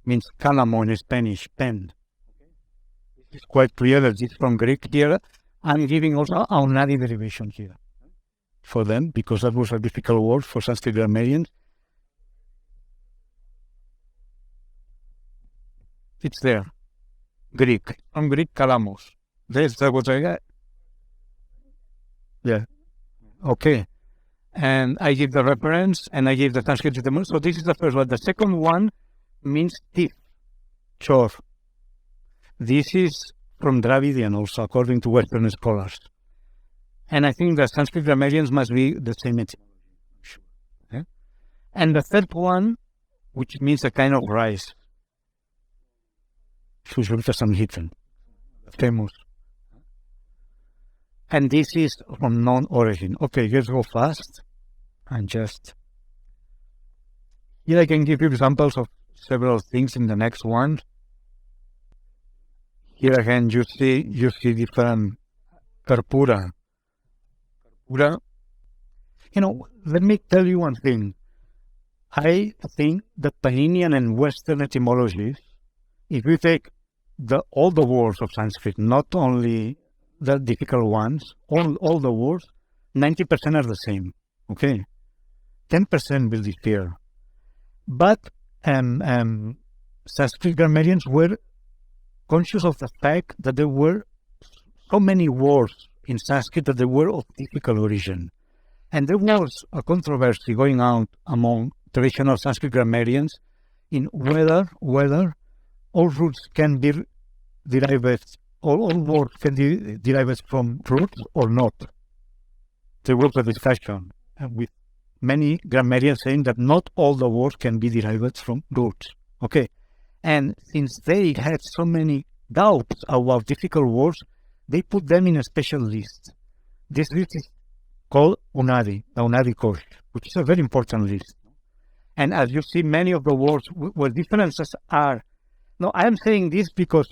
[SPEAKER 2] means kalamo in Spanish, pen. It's quite clear that it's from Greek here. I'm giving also a unadi derivation here for them, because that was a difficult word for Sanskrit grammarians. It's there. Greek. From Greek, kalamos. That's what I got. Yeah. Okay. And I give the reference, and I give the Sanskrit etymology. So this is the first one. The second one means teeth, chor. This is from Dravidian also, according to Western scholars. And I think the Sanskrit grammarians must be the same etymology. Okay? And the third one, which means a kind of rice. Samhitan, famous. And this is from non-origin. Okay, let's go fast. And just... Here I can give you examples of several things in the next one. Here again you see different karpura. Karpura. Let me tell you one thing. I think that Paninian and Western etymologies, if you take all the words of Sanskrit, not only the difficult ones, all the words, 90% are the same, okay? 10% will differ. But Sanskrit grammarians were conscious of the fact that there were so many words in Sanskrit that they were of difficult origin. And there was a controversy going on among traditional Sanskrit grammarians in whether all roots can be derived, all words can be derived from roots or not. There was a discussion with many grammarians saying that not all the words can be derived from roots. Okay, and since they had so many doubts about difficult words, they put them in a special list. This list is called Unadi, the Unadi course, which is a very important list. And as you see, many of the words where differences are. Now, I am saying this because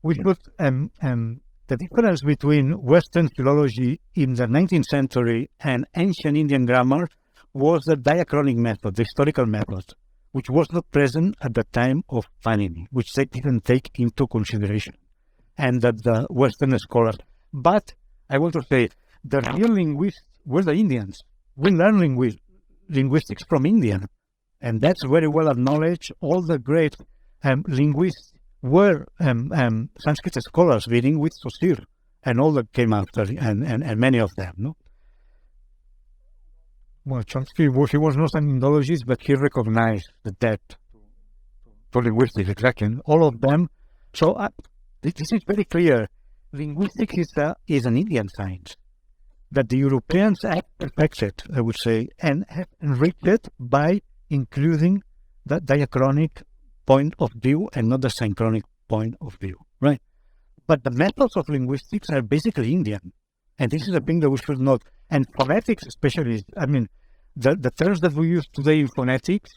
[SPEAKER 2] we should, the difference between Western philology in the 19th century and ancient Indian grammar was the diachronic method, the historical method, which was not present at the time of Panini, which they didn't take into consideration, and that the Western scholars. But I want to say, the real linguists were the Indians. We learn linguistics from India, and that's very well acknowledged. All the great linguists were Sanskrit scholars reading with Saussure, and all that came after, and many of them. No? Well, Chomsky he was not an Indologist, but he recognized the debt to linguistics, exactly. All of them. So this is very clear. Linguistics is an Indian science that the Europeans have perfected, I would say, and have enriched it by including the diachronic point of view and not the synchronic point of view, right? But the methods of linguistics are basically Indian, and this is a thing that we should note. And phonetics, especially, I mean, the terms that we use today in phonetics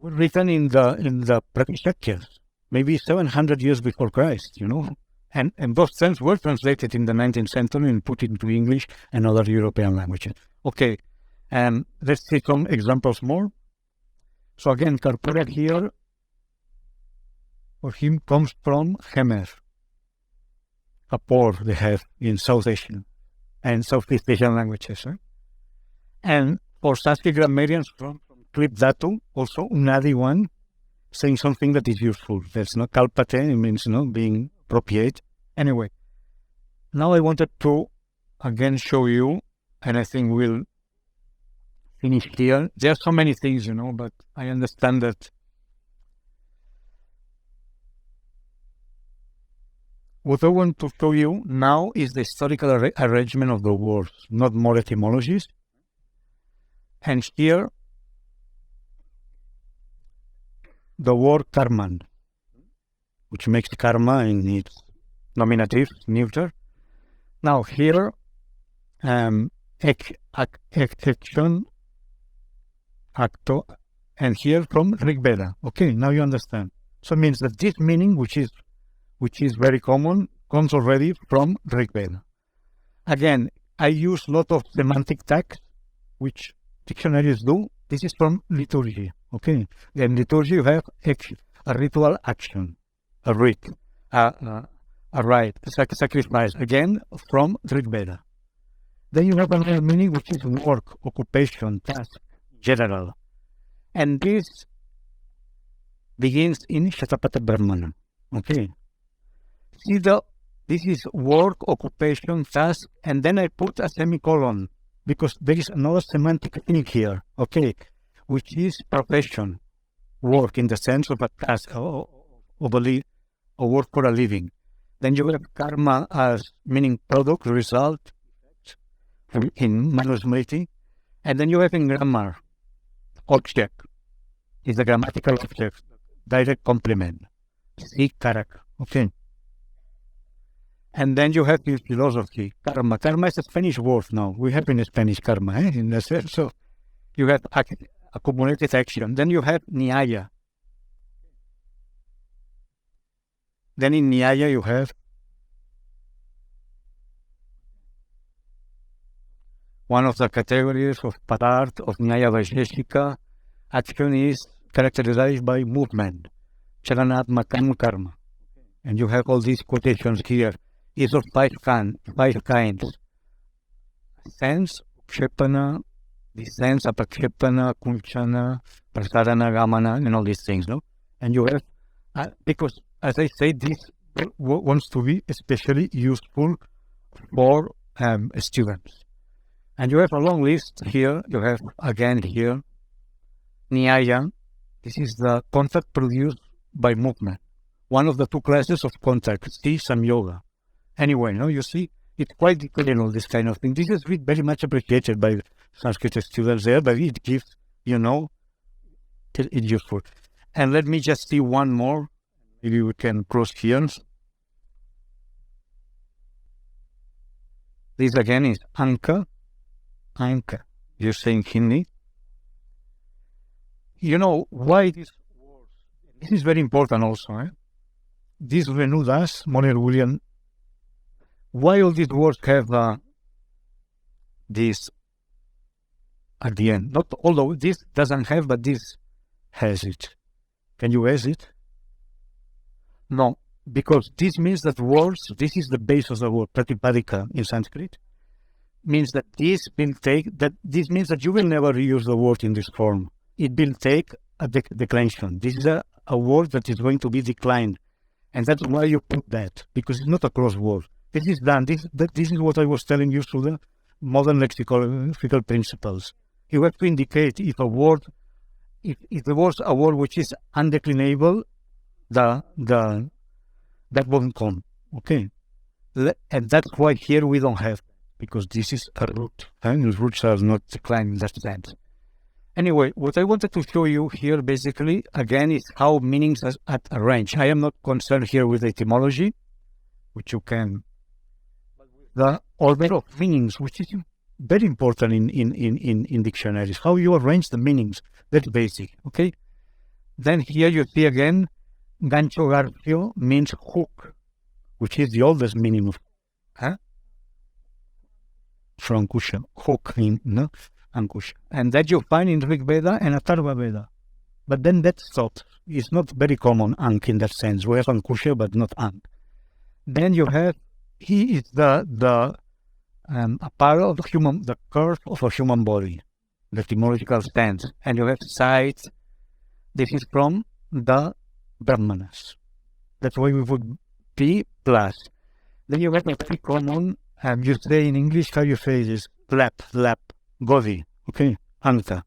[SPEAKER 2] were written in the Pratishakyas, maybe 700 years before Christ, you know. And those terms were translated in the 19th century and put into English and other European languages. Okay, let's see some examples more. So again, corpora here, for him, comes from Hemer, a port they have in South Asia and Southeast Asian languages. And for Sanskrit grammarians from Clip Datu, also Unadi one, saying something that is useful. That's not kalpate, it means being appropriate. Anyway, now I wanted to again show you, and I think we'll finish here. There are so many things, but I understand that what I want to show you now is the historical arrangement of the words, not more etymologies. And here, the word karman, which makes karma in its nominative, neuter. Now here, action, acto, and here from Rig Veda. Okay, now you understand. So it means that this meaning, which is very common, comes already from Rig Veda. Again, I use a lot of semantic tags, which dictionaries do. This is from liturgy. Okay, in liturgy you have a ritual action, a rite, a rite, sacrifice, again from Rig Veda. Then you have another meaning, which is work, occupation, task, general. And this begins in Shatapatha Brahmana. Okay. See, this is work, occupation, task, and then I put a semicolon because there is another semantic thing here, okay, which is profession, work in the sense of a task, of a work for a living. Then you have karma as meaning product, result, in manusmriti, and then you have in grammar, object, is the grammatical object, direct complement, see, karak, okay. And then you have in philosophy, karma. Karma is a Spanish word now. We have in Spanish karma, in the sense. So you have accumulated action. Then you have nyaya. Then in nyaya you have one of the categories of padarth of nyaya vaisheshika. Action is characterized by movement. Charanatmakam karma. And you have all these quotations here. Is of five kinds. Sense, kshepana, the sense, apakshepana, kunchana, prasarana, gamana, and all these things, no? And you have, because as I say, this wants to be especially useful for students. And you have a long list here. You have again here Nyaya. This is the contact produced by movement. One of the two classes of contact, see Samyoga. Anyway, no, you see, it's quite detailed, this kind of thing. This is very much appreciated by Sanskrit students there, but it gives, it's useful. And let me just see one more. Maybe we can cross here. This again is Anka. Anka, you say in Hindi. You know why this words? This is very important also. These Renudas, Moner William, why all these words have this at the end? Not although this doesn't have, but this has it. Can you guess it? No, because this means that words, this is the base of the word, Pratipadika in Sanskrit, means that this will take, that this means that you will never reuse the word in this form. It will take a declension. This is a word that is going to be declined. And that's why you put that, because it's not a cross word. This is done. This is what I was telling you through the modern lexicographical principles. You have to indicate if a word, if the word's a word which is undeclinable, that won't come. Okay? And that's why here we don't have, because this is a root. And roots are not declining in that sense. Anyway, what I wanted to show you here basically, again, is how meanings are arranged. I am not concerned here with etymology, which you can, but with the order of meanings, which is very important in dictionaries, how you arrange the meanings. That's basic, okay? Then here you see again, gancho garfio means hook, which is the oldest meaning of, from kusha, hook, no? Ankusha. And that you find in Rig Veda and Atharva Veda. But then that stops. It's not very common, Ank, in that sense. We have Ankusha, but not Ank. Then you have, he is a part of the curve of a human body, the etymological stance. And you have sides. This is from the Brahmanas. That's why we would be plus. Then you have a very common, you say in English, how you say this, lap. Godi, okay, anta,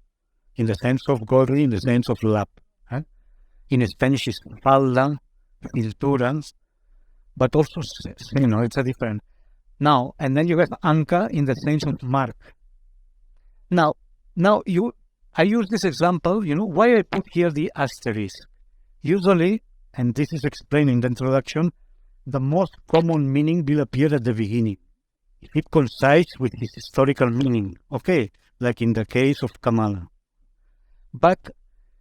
[SPEAKER 2] in the sense of godi, in the sense of lap. In Spanish is falda, cintura, but also, it's a different. Now, and then you have anca in the sense of mark. Now I use this example, why I put here the asterisk. Usually, and this is explained in the introduction, the most common meaning will appear at the beginning. It coincides with his historical meaning, okay, like in the case of Kamala. But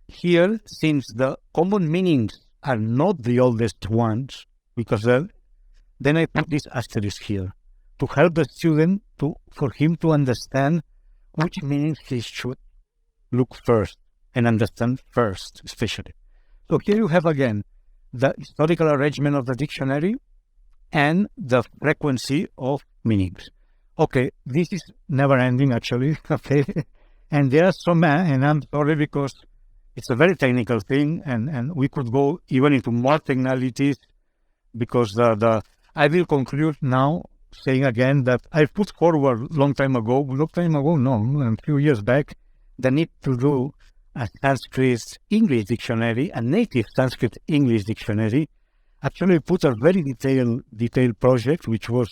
[SPEAKER 2] here, since the common meanings are not the oldest ones, because then I put this asterisk here to help the student for him to understand which meanings he should look first and understand first, especially. So here you have again the historical arrangement of the dictionary and the frequency of meanings. Okay, this is never ending actually, okay, and there are some, and I'm sorry because it's a very technical thing, and we could go even into more technicalities, because I will conclude now saying again that I put forward a few years back, the need to do a Sanskrit English dictionary, a native Sanskrit English dictionary. Actually put a very detailed project, it was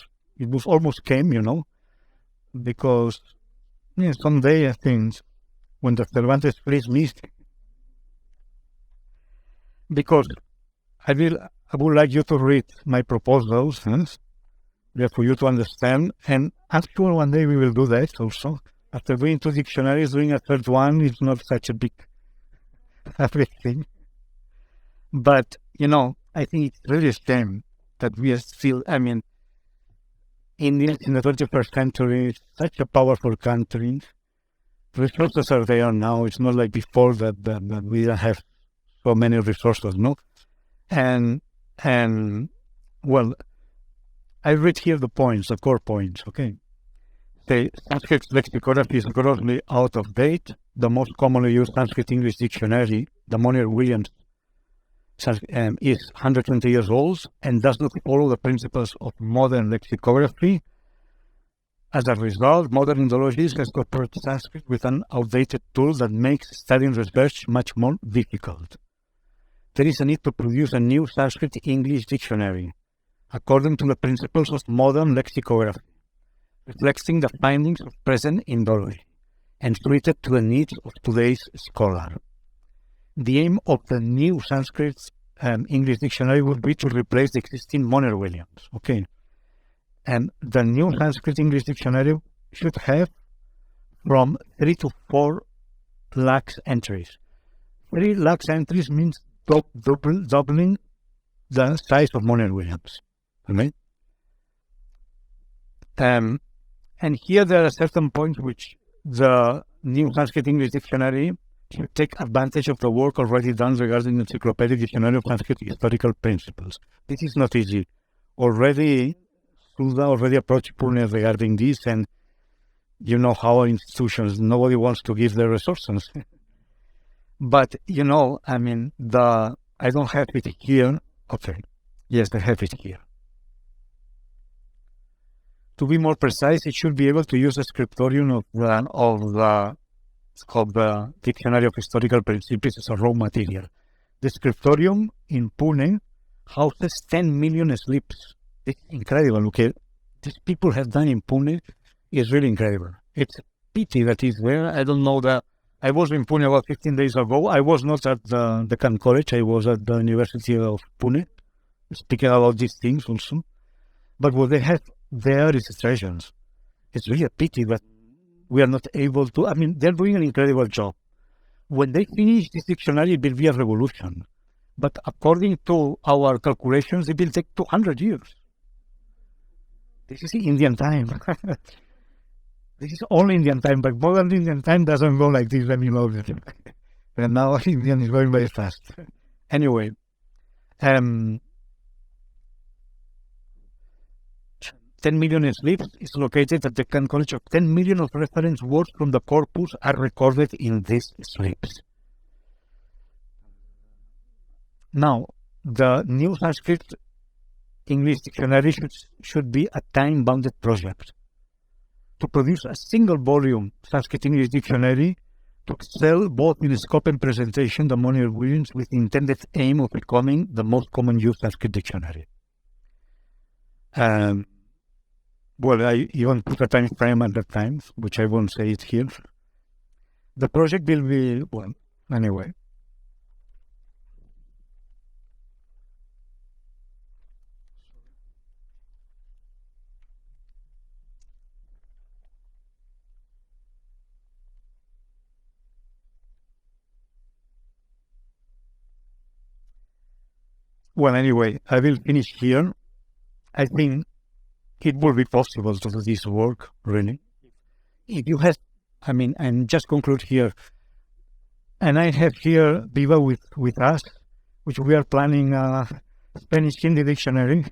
[SPEAKER 2] almost came, because someday I think when the Cervantes please me, because I would like you to read my proposals, for you to understand, and actually one day we will do that also. After doing 2 dictionaries, doing a third one is not such a big thing. But, I think it's really a shame that we are still, India in the 21st century is such a powerful country. Resources are there now. It's not like before that we don't have so many resources, no? And well, I read here the core points, okay? The Sanskrit Lexicography is grossly out of date. The most commonly used Sanskrit English dictionary, the Moner Williams, is 120 years old and does not follow the principles of modern lexicography. As a result, modern Indologists has compared Sanskrit with an outdated tool that makes studying research much more difficult. There is a need to produce a new Sanskrit-English dictionary, according to the principles of modern lexicography, reflecting the findings of present Indology, and suited to the needs of today's scholar. The aim of the new Sanskrit English dictionary would be to replace the existing Moner-Williams. Okay. And the new Sanskrit English dictionary should have from 3 to 4 lakhs entries. 3 lakhs entries means doubling the size of Moner-Williams. Okay? And here there are certain points which the new Sanskrit English dictionary should take advantage of the work already done regarding the Encyclopedic Dictionary of Sanskrit Historical Principles. This is not easy. Sudha already approached Pune regarding this, and you know how our institutions, nobody wants to give their resources. But, I don't have it here. Okay. Yes, I have it here. To be more precise, it should be able to use the scriptorium of the Dictionary of Historical Principles as a raw material. The scriptorium in Pune houses 10 million slips. It's incredible. Okay, these people have done in Pune is really incredible. It's a pity that it's there. I don't know that. I was in Pune about 15 days ago. I was not at the Deccan College. I was at the University of Pune, speaking about these things also. But what they have there is treasures. It's really a pity that we are not able to. They're doing an incredible job. When they finish this dictionary, it will be a revolution. But according to our calculations, it will take 200 years. This is Indian time. This is all Indian time, but modern Indian time doesn't go like this anymore. And now Indian is going very fast. Anyway, 10 million slips is located at the Deccan College. Of 10 million of reference words from the corpus are recorded in these slips. Now, the new Sanskrit English dictionary should be a time-bounded project. To produce a single volume Sanskrit English dictionary to excel both in scope and presentation, the Moner-Williams, with the intended aim of becoming the most common used Sanskrit dictionary. I even put a time frame at that time, which I won't say it here. The project will be, anyway. Anyway, I will finish here. I think it will be possible to do this work, really. If you have, and just conclude here. And I have here Viva with us, which we are planning a Spanish Hindi dictionary,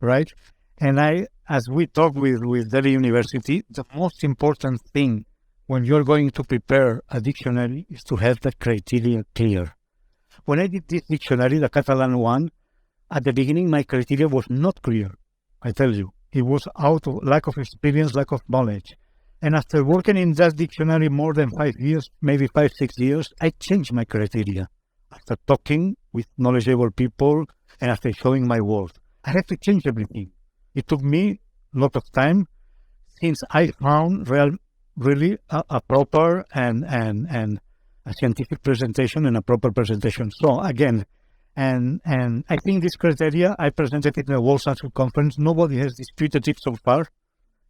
[SPEAKER 2] right? And as we talk with Delhi University, the most important thing when you're going to prepare a dictionary is to have the criteria clear. When I did this dictionary, the Catalan one, at the beginning my criteria was not clear. I tell you, it was out of lack of experience, lack of knowledge. And after working in that dictionary more than 5 years, maybe 5-6 years, I changed my criteria. After talking with knowledgeable people and after showing my work, I had to change everything. It took me a lot of time since I found really a proper and a scientific presentation and a proper presentation. So again, and I think this criteria, I presented it in the World Sanskrit Conference. Nobody has disputed it so far.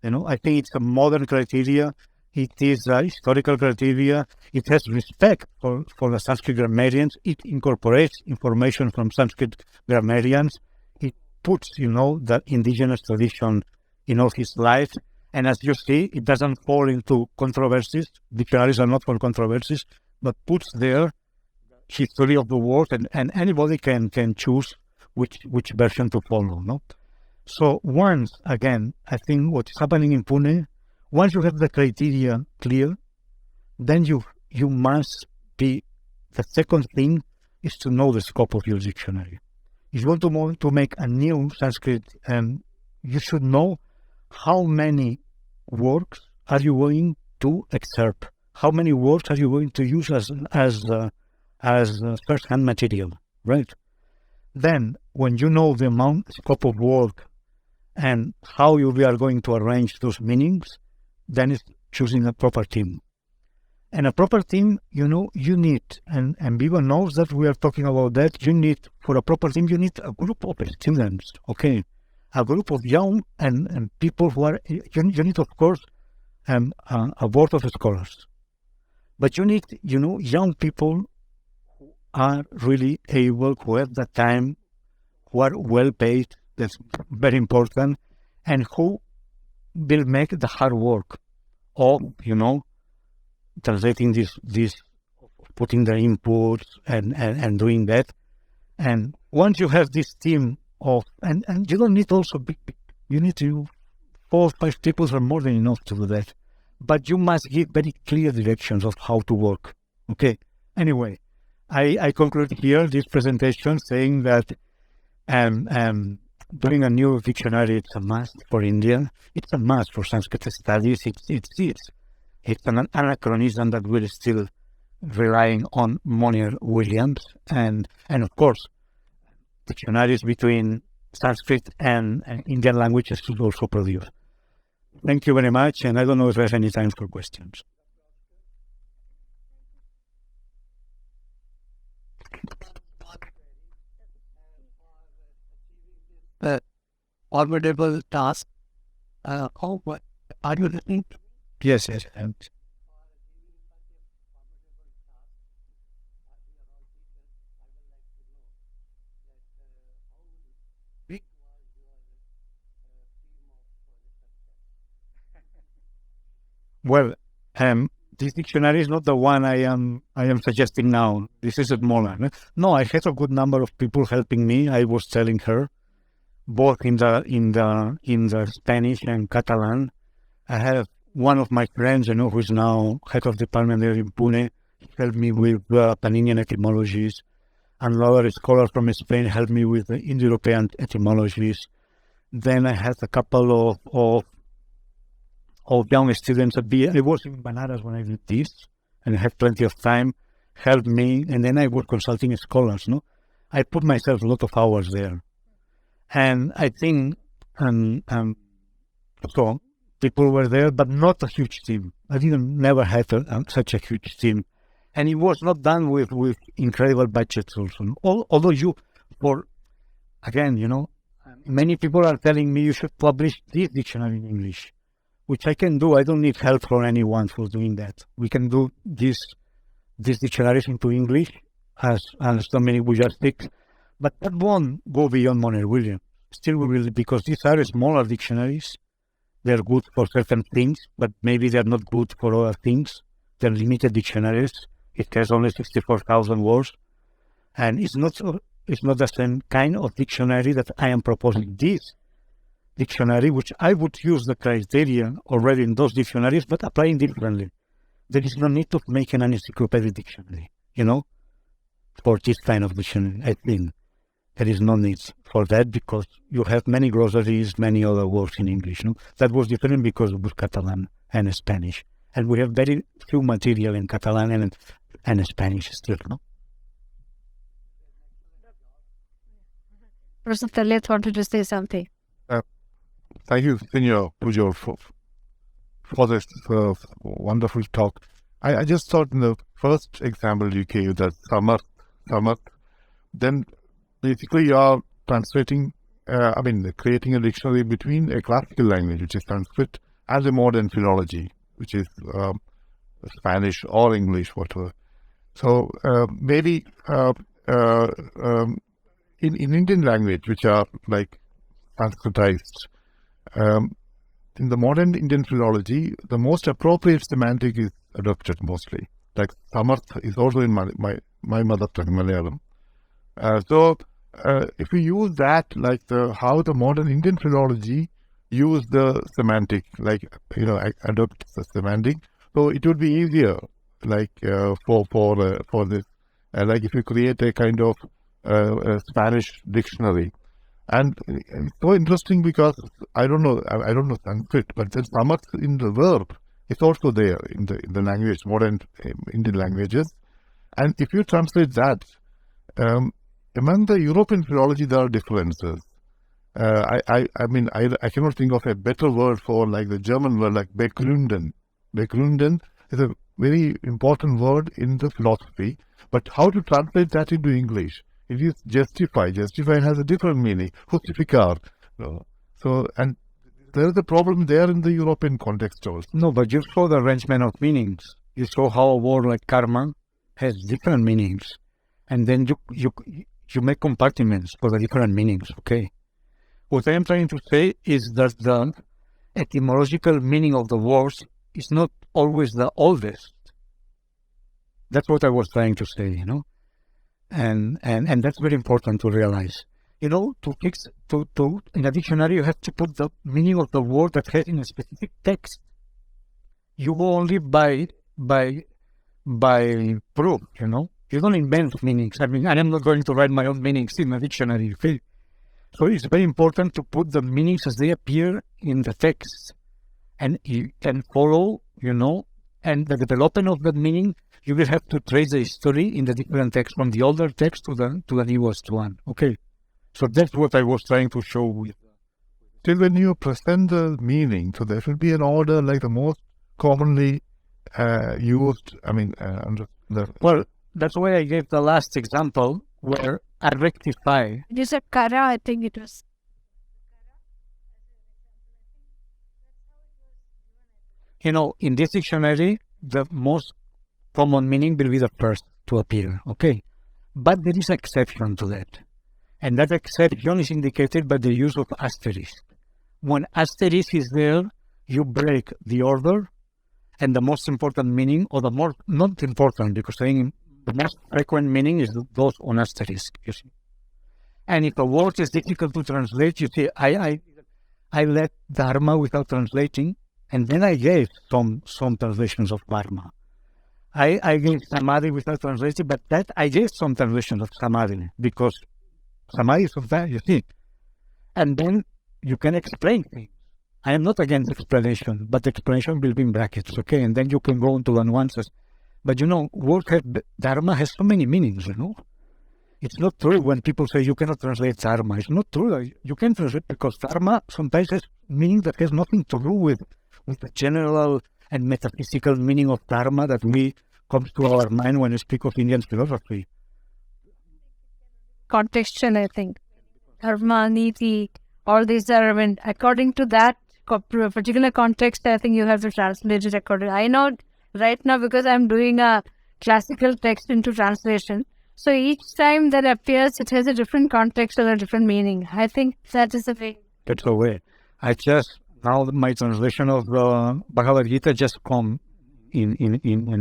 [SPEAKER 2] I think it's a modern criteria. It is a historical criteria. It has respect for the Sanskrit grammarians. It incorporates information from Sanskrit grammarians. It puts, the indigenous tradition in all his life. And as you see, it doesn't fall into controversies. Dictionaries are not for controversies, but puts there history of the world, and anybody can choose which version to follow. No? So once again, I think what is happening in Pune, once you have the criteria clear, then you must be. The second thing is to know the scope of your dictionary. If you want to make a new Sanskrit, you should know how many words are you going to excerpt? How many words are you going to use as first-hand material, right? Then, when you know the scope of work and how we are going to arrange those meanings, then it's choosing a proper team. And a proper team, you need, and Viva knows that we are talking about that, for a proper team, you need a group of students, okay? A group of young and people who are, you need, of course, a board of scholars. But you need, young people who are really able, who have the time, who are well paid, that's very important, and who will make the hard work of, translating this, putting the inputs and doing that. And once you have this team of, and you don't need also big, you need 4 or 5 people are more than enough to do that. But you must give very clear directions of how to work. Okay. Anyway, I conclude here this presentation saying that doing a new dictionary, it's a must for India. It's a must for Sanskrit studies. It's an anachronism that we're still relying on Monier Williams, and of course, dictionaries between Sanskrit and Indian languages should also produce. Thank you very much, and I don't know if there's any time for questions.
[SPEAKER 4] Formidable task. Are you listening?
[SPEAKER 2] Yes. Well, this dictionary is not the one I am suggesting now. This is smaller. No, I had a good number of people helping me. I was telling her, both in the Spanish and Catalan. I have one of my friends, who is now head of department there in Pune, helped me with Paninian etymologies. Another scholar from Spain helped me with the Indo-European etymologies. Then I had a couple of young students at I was in Banaras when I did this, and I had plenty of time, helped me, and then I was consulting scholars, I put myself a lot of hours there. And I think, so people were there, but not a huge team. I never had such a huge team. And it was not done with incredible budgets also. Although many people are telling me you should publish this dictionary in English, which I can do. I don't need help from anyone for doing that. We can do these dictionaries into English as so many Gujaratics, but that won't go beyond Monier Williams. Still we will, because these are smaller dictionaries. They're good for certain things, but maybe they're not good for other things. They're limited dictionaries. It has only 64,000 words, and it's not the same kind of dictionary that I am proposing. This dictionary, which I would use the criteria already in those dictionaries, but applying differently. There is no need to make an encyclopedic dictionary, for this kind of dictionary. I think there is no need for that because you have many glossaries, many other words in English. That was different because of Catalan and Spanish. And we have very few material in Catalan and Spanish still,
[SPEAKER 3] Professor Talet wanted to say something.
[SPEAKER 5] Thank you, Senor Pujol, for this wonderful talk. I just thought in the first example you gave, that Samarth, then basically you are translating, creating a dictionary between a classical language, which is Sanskrit, and the modern philology, which is Spanish or English, whatever. So maybe in Indian language, which are like Sanskritized, in the modern Indian philology, the most appropriate semantic is adopted mostly. Like Samarth is also in my mother tongue, Malayalam. So if we use that, like how the modern Indian philology use the semantic, adopt the semantic, so it would be easier, for this. Like if you create a kind of a Spanish dictionary. And it's so interesting because I don't know Sanskrit, but then samarth in the verb is also there in the language, modern Indian languages. And if you translate that, among the European philology, there are differences. I cannot think of a better word for like the German word like Begründen. Begründen is a very important word in the philosophy, but how to translate that into English? It is justify. Justify has a different meaning. Justificar. So, and there is a problem there in the European context also.
[SPEAKER 2] No, but you saw the arrangement of meanings. You saw how a word like karma has different meanings, and then you make compartments for the different meanings. Okay. What I am trying to say is that the etymological meaning of the words is not always the oldest. That's what I was trying to say, you know, and that's very important to realize. You know, to in a dictionary you have to put the meaning of the word that has in a specific text. You go only by proof, you know. You don't invent meanings. I mean, I am not going to write my own meanings in a dictionary. Okay? So it's very important to put the meanings as they appear in the text, and you can follow, you know, and the development of that meaning. You will have to trace the history in the different texts, from the older text to the newest one. Okay, so that's what I was trying to show with.
[SPEAKER 5] Still, when you present the meaning, so there should be an order like the most commonly used. I mean,
[SPEAKER 2] well, that's why I gave the last example where I rectify.
[SPEAKER 3] You said kara, I think it was.
[SPEAKER 2] You know, in this dictionary, the most common meaning will be the first to appear, okay? But there is an exception to that. And that exception is indicated by the use of asterisk. When asterisk is there, you break the order, and the most important meaning, or the more not important, because saying the most frequent meaning is those on asterisk, you see. And if a word is difficult to translate, you see, I let dharma without translating, and then I gave some translations of dharma. I gave samadhi without translating, but that I gave some translations of samadhi, because samadhi is of that, you see. And then you can explain things. I am not against explanation, but explanation will be in brackets, okay? And then you can go into the nuances. But you know, dharma has so many meanings, you know. It's not true when people say you cannot translate dharma. It's not true. You can translate, because dharma sometimes has meaning that has nothing to do with the general and metaphysical meaning of dharma that comes to our mind when we speak of Indian philosophy.
[SPEAKER 3] Contextual, I think. Dharma, niti, all these are, I mean, according to that particular context, I think you have to translate it according. I know right now, because I'm doing a classical text into translation. So each time that appears, it has a different context or a different meaning. I think that is the way.
[SPEAKER 2] That's the way. Now my translation of the Bhagavad Gita just come in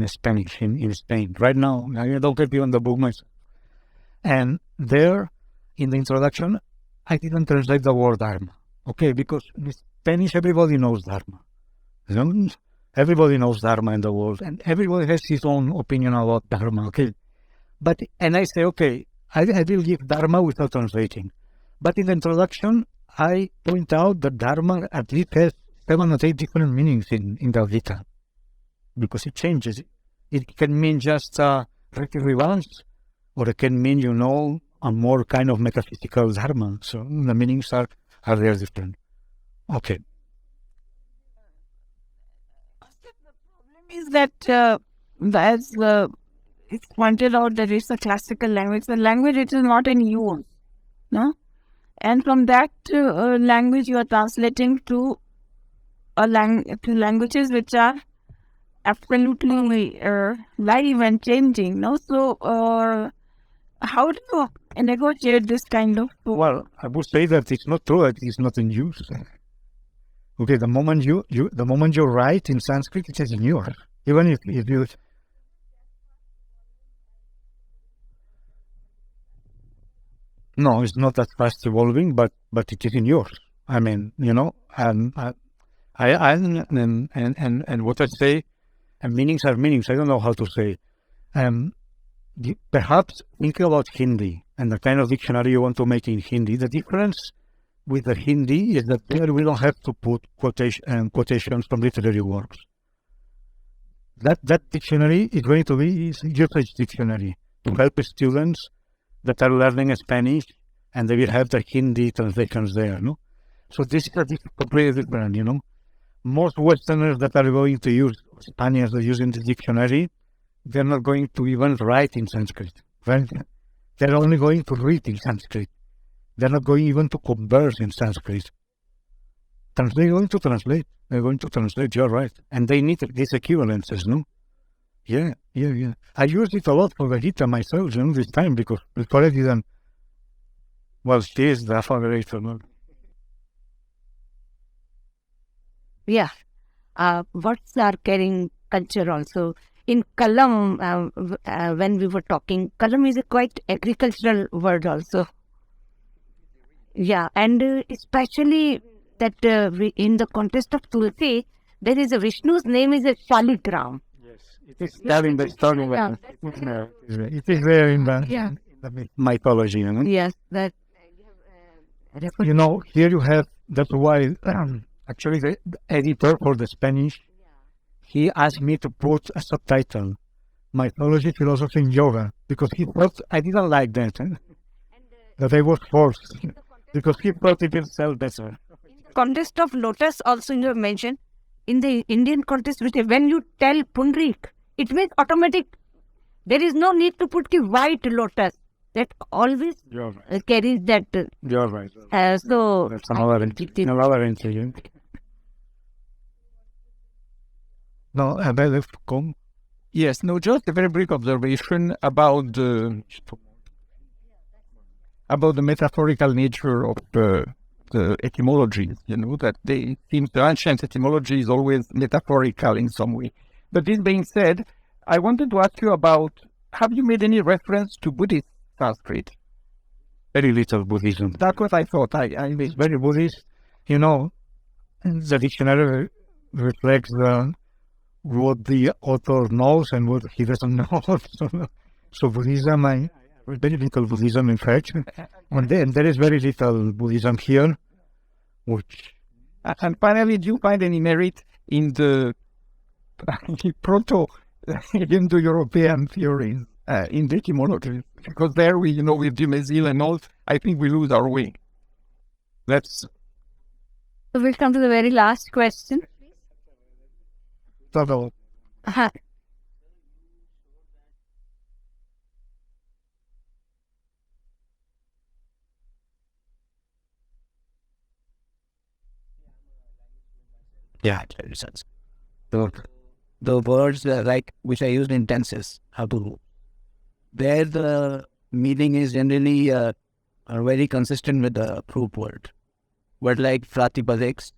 [SPEAKER 2] Spanish, in Spain. Right now, I don't get beyond the book myself. And there, in the introduction, I didn't translate the word dharma. Okay, because in Spanish, everybody knows dharma. You know? Everybody knows dharma in the world, and everybody has his own opinion about dharma, okay? And I say, okay, I will give dharma without translating. But in the introduction, I point out that dharma at least has 7 or 8 different meanings in the Gita, because it changes. It can mean just relative balance, or it can mean, you know, a more kind of metaphysical dharma. So the meanings are very different. Okay.
[SPEAKER 6] The problem is that, as it's pointed out, there is a classical language. The language, it is not in use, no? And from that language, you are translating to languages which are absolutely live and changing, no? So, how do you negotiate this kind of?
[SPEAKER 2] Well, I would say that it's not true that it's not in use. Okay, the moment you write in Sanskrit, it is in use. Even if you. No, it's not that fast evolving, but it is in yours. I mean, you know, and what I say, and meanings are meanings. I don't know how to say. Perhaps thinking about Hindi and the kind of dictionary you want to make in Hindi, the difference with the Hindi is that there we don't have to put quotations from literary works. That dictionary is going to be a usage dictionary to help students that are learning Spanish, and they will have the Hindi translations there, no? So this is a completely different, you know. Most Westerners that are going to use Spanish or using the dictionary, they're not going to even write in Sanskrit. Right? They're only going to read in Sanskrit. They're not going even to converse in Sanskrit. They're going to translate. They're going to translate, you're right. And they need these equivalences, no? Yeah. I used it a lot for the Gita myself, you know, this time, because before I didn't. Well, she is the alphabet, no?
[SPEAKER 6] Yeah. What's our caring culture also? In Kalam, when we were talking, Kalam is a quite agricultural word also. Yeah, and especially that in the context of Tulsi, there is a Vishnu's name is a Shaligram.
[SPEAKER 2] Yes, it is there in the story.
[SPEAKER 6] Yeah.
[SPEAKER 2] It is there in the mythology, you know?
[SPEAKER 6] Yes, that.
[SPEAKER 2] You know, here you have, that's why actually the editor for the Spanish, he asked me to put a subtitle, Mythology, Philosophy and Yoga, because he thought I didn't like that, that I was forced, because he thought it would sell better.
[SPEAKER 6] Context of lotus also you have mentioned. In the Indian context, when you tell Pundrik, it means automatic. There is no need to put the white lotus. That always carries that.
[SPEAKER 2] You're right.
[SPEAKER 6] So
[SPEAKER 2] That's another interview. No, let's come.
[SPEAKER 4] Yes, no, just a very brief observation about the metaphorical nature of the etymologies, you know, that they seem the ancient etymology is always metaphorical in some way. But this being said, I wanted to ask you about, have you made any reference to Buddhist Sanskrit?
[SPEAKER 2] Very little Buddhism.
[SPEAKER 4] That's what I thought. I made
[SPEAKER 2] Very Buddhist. You know, the dictionary reflects what the author knows and what he doesn't know. So Buddhism, very little Buddhism, in fact. And then there is very little Buddhism here, which...
[SPEAKER 4] And finally, do you find any merit in the Proto-Indo-European theories in the etymology? Because there we, you know, with Dumézil and all, I think we lose our way.
[SPEAKER 2] Let's...
[SPEAKER 3] So we'll come to the very last question.
[SPEAKER 2] talk about...
[SPEAKER 4] Yeah, it makes sense. The words like which I used in tenses, how to, there the meaning is generally are very consistent with the proof word. Word like pratipadics,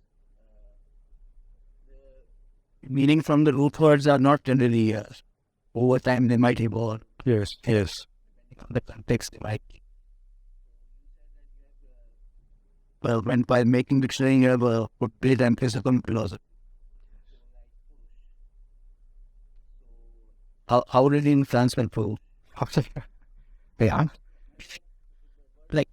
[SPEAKER 4] meaning from the root words are not generally over time they might evolve.
[SPEAKER 2] Yes.
[SPEAKER 4] The context they might. Well, when by making dictionary, you have put great emphasis on philosophy. How did in France when prove?
[SPEAKER 2] Yeah.
[SPEAKER 4] Like,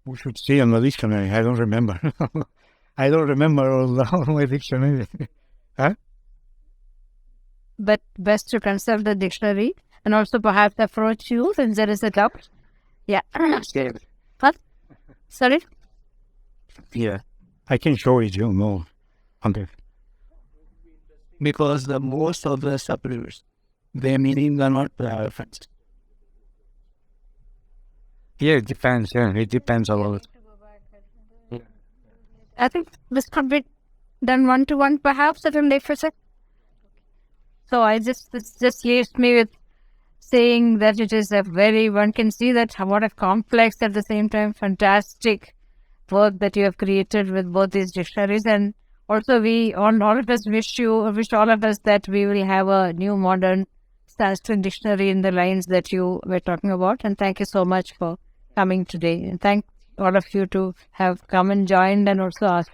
[SPEAKER 2] We should see on the dictionary. I don't remember. I don't remember all my dictionary. Huh?
[SPEAKER 3] But best to consult the dictionary and also perhaps approach you since there is a doubt. Yeah. What? Sorry?
[SPEAKER 2] Yeah. I can show it, you know. Okay.
[SPEAKER 4] because the most of the superiors, their meanings are not referenced.
[SPEAKER 2] Yeah, it depends. Yeah, it depends a lot.
[SPEAKER 3] I think this could be done one-to-one perhaps at a later session. So this just leaves me with saying that it is a very, one can see that what a complex at the same time fantastic work that you have created with both these dictionaries. And also all of us wish all of us that we will have a new modern Sanskrit dictionary in the lines that you were talking about. And thank you so much for coming today. And thank all of you to have come and joined and also asked